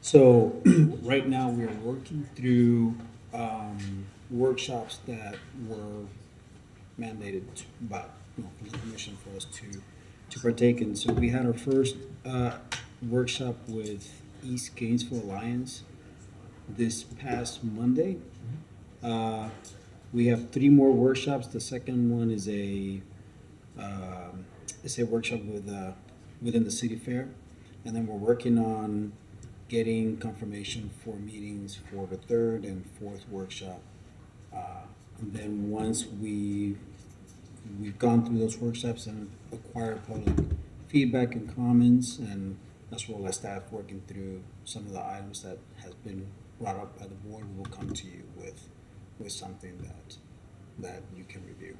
So right now we are working through workshops that were mandated by from the commission for us to partake in. So we had our first workshop with East Gainesville Alliance this past Monday. We have 3 more workshops. The second one is a workshop within the city fair, and then we're working on getting confirmation for meetings for the 3rd and 4th workshop. And then once we've gone through those workshops and acquired public feedback and comments and as well as staff working through some of the items that has been brought up by the board, we will come to you with something that you can review.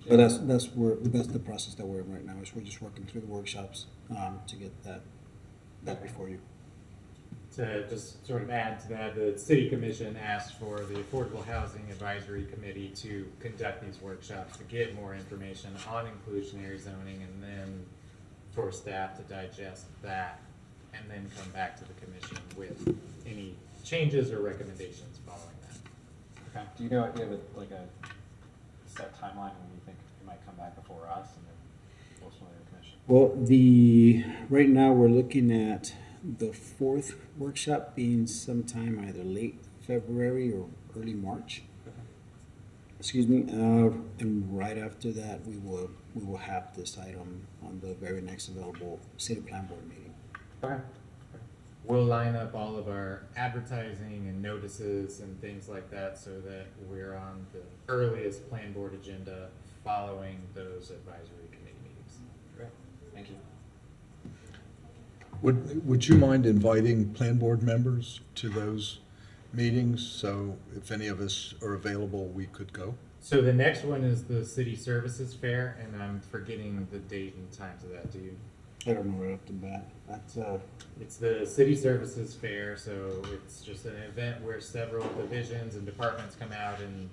But that's the process that we're in right now, is we're just working through the workshops to get that before you. To just sort of add to that, the city commission asked for the Affordable Housing Advisory Committee to conduct these workshops to get more information on inclusionary zoning, and then for staff to digest that and then come back to the commission with any changes or recommendations following that. Okay. Do you know, do you have like a set timeline when you think it might come back before us and then ultimately the commission? Well, right now we're looking at the fourth workshop being sometime either late February or early March. Excuse me, and right after that, we will have this item on the very next available city plan board meeting. Okay. We'll line up all of our advertising and notices and things like that so that we're on the earliest plan board agenda following those advisory committee meetings. Great, thank you. Would you mind inviting plan board members to those meetings, so if any of us are available, we could go? So the next one is the City Services Fair, and I'm forgetting the date and times of that. Do you? I don't know right off the bat. It's the City Services Fair, so it's just an event where several divisions and departments come out and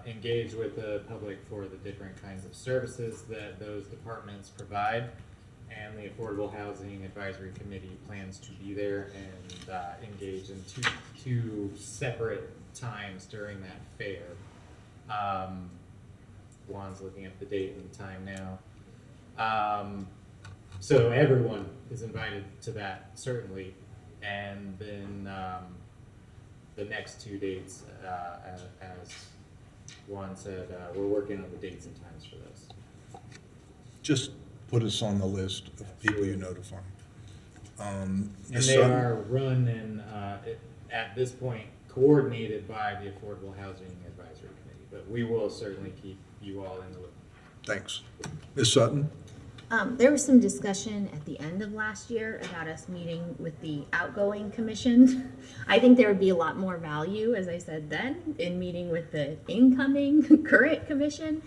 engage with the public for the different kinds of services that those departments provide. And the Affordable Housing Advisory Committee plans to be there and engage in two separate times during that fair. Juan's looking at the date and the time now. So everyone is invited to that, certainly. And then the next two dates, as Juan said, we're working on the dates and times for those. Just put us on the list of people you notify. And they are run and, at this point, coordinated by the Affordable Housing Advisory Committee, but we will certainly keep you all in the loop. Thanks. Ms. Sutton? There was some discussion at the end of last year about us meeting with the outgoing commission. I think there would be a lot more value, as I said then, in meeting with the incoming current commission.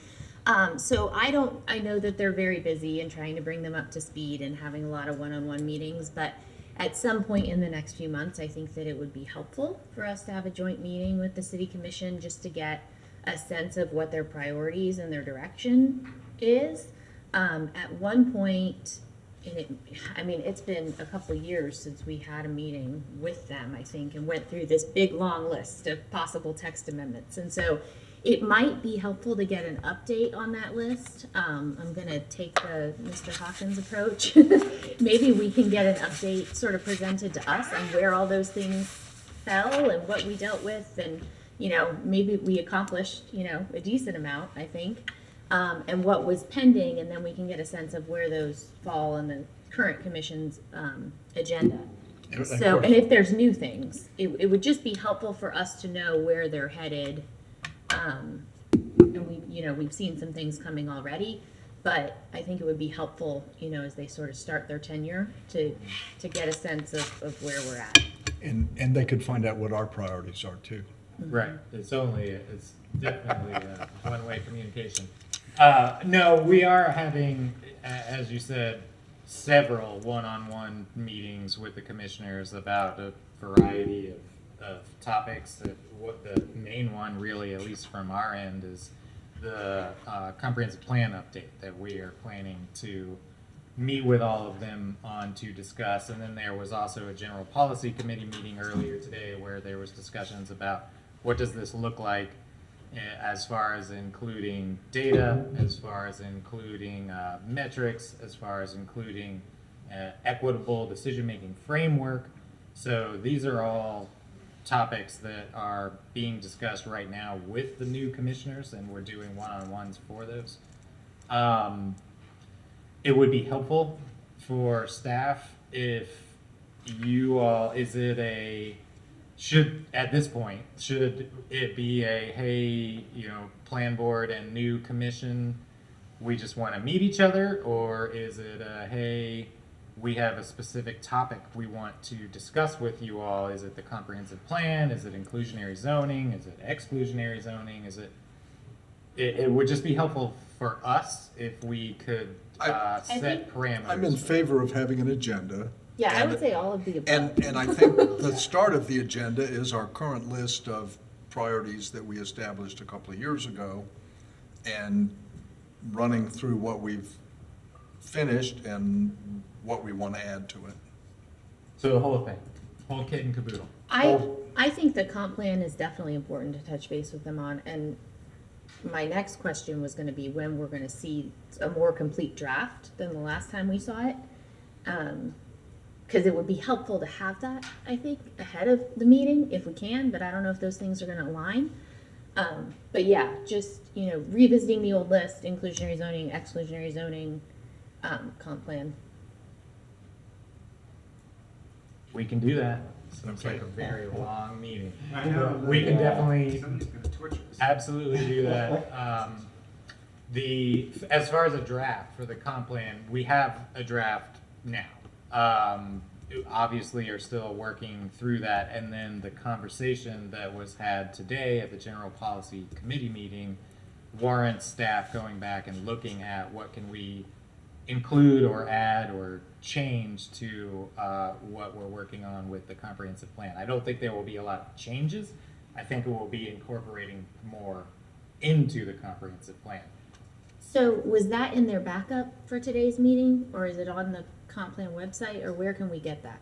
So I know that they're very busy and trying to bring them up to speed and having a lot of one-on-one meetings, but at some point in the next few months, I think that it would be helpful for us to have a joint meeting with the city commission just to get a sense of what their priorities and their direction is. At one point, it's been a couple of years since we had a meeting with them, I think, and went through this big, long list of possible text amendments. And so it might be helpful to get an update on that list. I'm going to take the Mr. Hawkins approach. Maybe we can get an update sort of presented to us on where all those things fell and what we dealt with. And, maybe we accomplished, a decent amount, I think, and what was pending. And then we can get a sense of where those fall in the current commission's agenda. So, and if there's new things, it would just be helpful for us to know where they're headed. And we've seen some things coming already, but I think it would be helpful, as they sort of start their tenure to get a sense of where we're at. And they could find out what our priorities are too. Right. It's definitely a one-way communication. No, we are having, as you said, several one-on-one meetings with the commissioners about a variety of topics. What the main one, really, at least from our end, is the comprehensive plan update that we are planning to meet with all of them on to discuss. And then there was also a general policy committee meeting earlier today where there was discussions about what does this look like as far as including data, as far as including metrics, as far as including equitable decision-making framework. So these are all topics that are being discussed right now with the new commissioners, and we're doing one-on-ones for those. It would be helpful for staff if you all, at this point, should it be a, hey, plan board and new commission, we just want to meet each other, or is it a, hey, we have a specific topic we want to discuss with you all. Is it the comprehensive plan? Is it inclusionary zoning? Is it exclusionary zoning? Is it, it would just be helpful for us if we could set parameters. I'm in favor of having an agenda. Yeah, I would say all of the above. And I think the start of the agenda is our current list of priorities that we established a couple of years ago, and running through what we've finished and what we want to add to it. So the whole thing, whole kit and caboodle. I think the comp plan is definitely important to touch base with them on, and my next question was gonna be when we're gonna see a more complete draft than the last time we saw it. Because it would be helpful to have that, I think, ahead of the meeting if we can, but I don't know if those things are gonna align. But yeah, just, revisiting the old list, inclusionary zoning, exclusionary zoning, comp plan. We can do that. Seems like a very long meeting. I know. We can definitely Somebody's gonna torture us. absolutely do that. As far as a draft for the comp plan, we have a draft now. Obviously are still working through that, and then the conversation that was had today at the General Policy Committee meeting warrants staff going back and looking at what can we include or add or change to what we're working on with the comprehensive plan. I don't think there will be a lot of changes. I think it will be incorporating more into the comprehensive plan. So was that in their backup for today's meeting, or is it on the comp plan website, or where can we get that?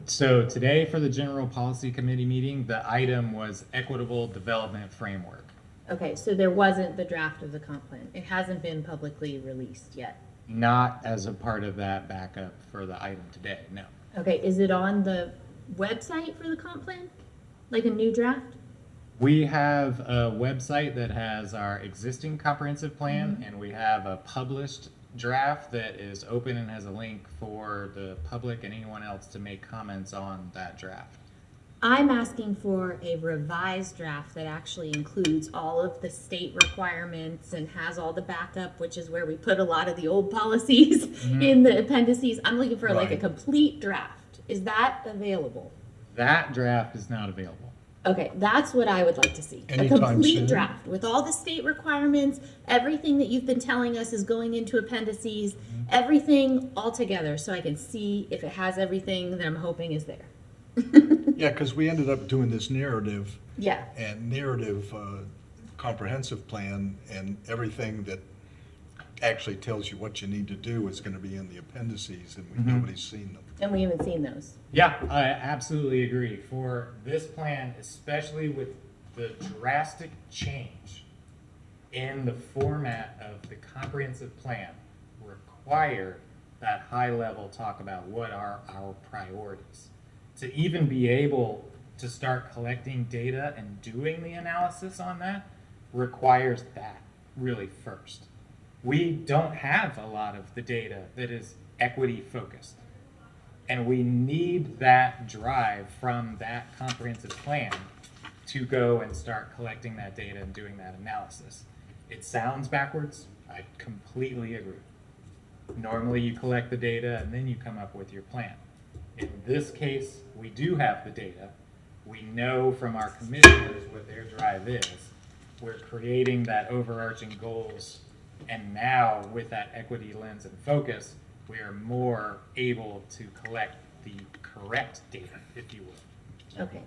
So today for the General Policy Committee meeting, the item was Equitable Development Framework. Okay, so there wasn't the draft of the comp plan. It hasn't been publicly released yet. Not as a part of that backup for the item today, no. Okay, is it on the website for the comp plan? Like a new draft? We have a website that has our existing comprehensive plan, and we have a published draft that is open and has a link for the public and anyone else to make comments on that draft. I'm asking for a revised draft that actually includes all of the state requirements and has all the backup, which is where we put a lot of the old policies in the appendices. I'm looking for like a complete draft. Is that available? That draft is not available. Okay, that's what I would like to see. Anytime a complete soon. draft with all the state requirements, everything that you've been telling us is going into appendices, everything all together, so I can see if it has everything that I'm hoping is there. Yeah, because we ended up doing this narrative. Yeah. And narrative comprehensive plan, and everything that actually tells you what you need to do is going to be in the appendices, and nobody's seen them. And we haven't seen those. Yeah, I absolutely agree. For this plan, especially with the drastic change in the format of the comprehensive plan, require that high level talk about what are our priorities. To even be able to start collecting data and doing the analysis on that requires that really first. We don't have a lot of the data that is equity focused. And we need that drive from that comprehensive plan to go and start collecting that data and doing that analysis. It sounds backwards. I completely agree. Normally you collect the data and then you come up with your plan. In this case, we do have the data. We know from our commissioners what their drive is. We're creating that overarching goals, and now with that equity lens and focus, we are more able to collect the correct data, if you will. Okay.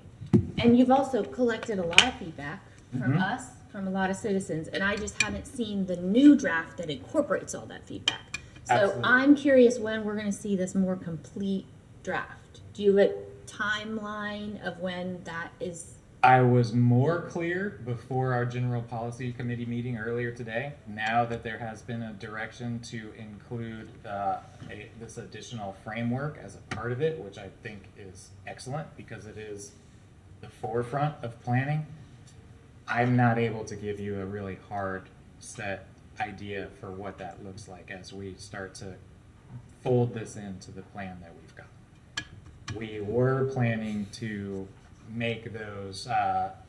And you've also collected a lot of feedback from us, from a lot of citizens, and I just haven't seen the new draft that incorporates all that feedback. So Absolutely. I'm curious when we're going to see this more complete draft. Do you have a timeline of when that is? I was more clear before our General Policy Committee meeting earlier today. Now that there has been a direction to include this additional framework as a part of it, which I think is excellent because it is the forefront of planning, I'm not able to give you a really hard set idea for what that looks like as we start to fold this into the plan that we've got. We were planning to make those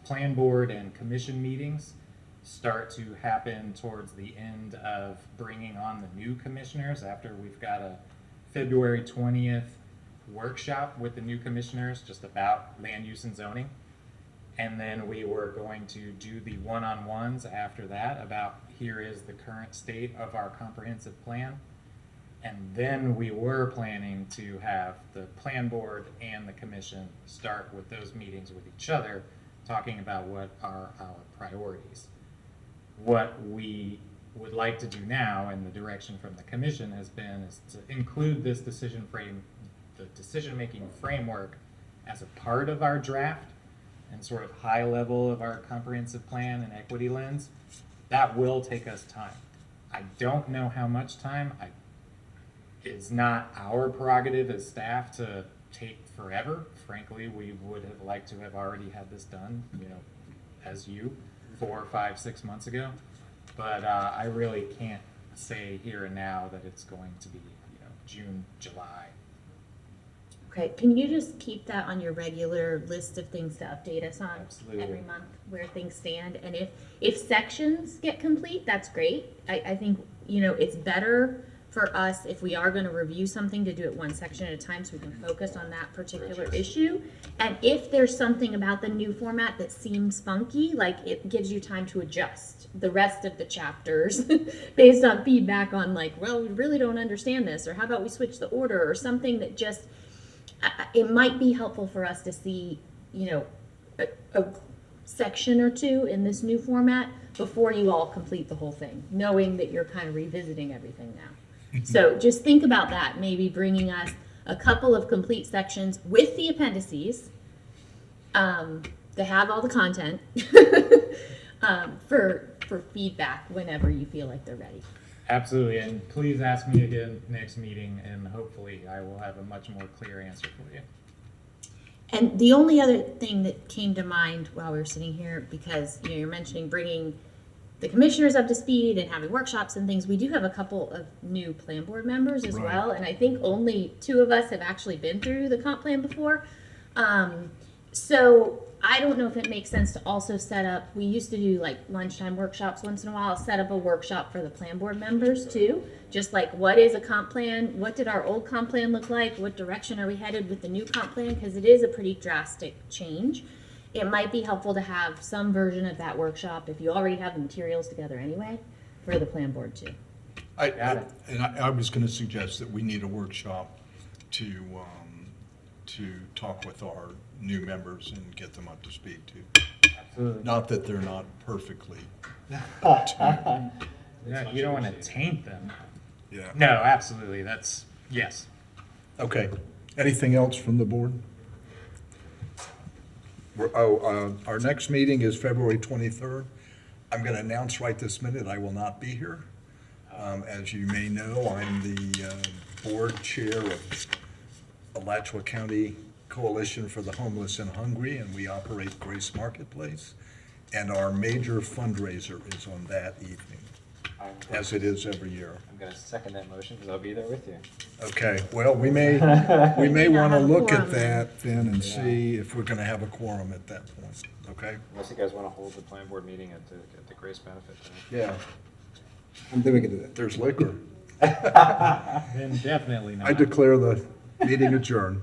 plan board and commission meetings start to happen towards the end of bringing on the new commissioners after we've got a February 20th workshop with the new commissioners just about land use and zoning. And then we were going to do the one-on-ones after that about here is the current state of our comprehensive plan. And then we were planning to have the plan board and the commission start with those meetings with each other, talking about what are our priorities. What we would like to do now, and the direction from the commission has been, is to include this the decision-making framework as a part of our draft and sort of high level of our comprehensive plan and equity lens. That will take us time. I don't know how much time. It's not our prerogative as staff to take forever. Frankly, we would have liked to have already had this done, as 4, 5, 6 months ago. But I really can't say here and now that it's going to be, June, July. Okay, can you just keep that on your regular list of things to update us on? Absolutely. Every month, where things stand? And if sections get complete, that's great. I think, it's better for us, if we are going to review something, to do it one section at a time so we can focus on that particular issue. And if there's something about the new format that seems funky, like it gives you time to adjust the rest of the chapters based on feedback on we really don't understand this, or how about we switch the order, or something that just, it might be helpful for us to see, a section or two in this new format before you all complete the whole thing, knowing that you're kind of revisiting everything now. So just think about that, maybe bringing us a couple of complete sections with the appendices to have all the content for feedback whenever you feel like they're ready. Absolutely, and please ask me again next meeting, and hopefully I will have a much more clear answer for you. And the only other thing that came to mind while we were sitting here, because you're mentioning bringing the commissioners up to speed and having workshops and things, we do have a couple of new plan board members as well, and I think only 2 of us have actually been through the comp plan before. So I don't know if it makes sense to also set up, we used to do lunchtime workshops once in a while, set up a workshop for the plan board members too. Just what is a comp plan? What did our old comp plan look like? What direction are we headed with the new comp plan? Because it is a pretty drastic change. It might be helpful to have some version of that workshop, if you already have the materials together anyway, for the plan board too. I was going to suggest that we need a workshop to talk with our new members and get them up to speed too. Absolutely. Not that they're not perfectly. You don't want to taint them. Yeah. No, absolutely. Yes. Okay. Anything else from the board? Our next meeting is February 23rd. I'm going to announce right this minute I will not be here. As you may know, I'm the board chair of Alachua County Coalition for the Homeless and Hungry, and we operate Grace Marketplace. And our major fundraiser is on that evening, as it is every year. I'm going to second that motion because I'll be there with you. Okay, well, we may want to look at that then and see if we're going to have a quorum at that point, okay? Unless you guys want to hold the plan board meeting at the Grace Benefit Center. Yeah. I think we can do that. There's liquor. Then definitely not. I declare the meeting adjourned.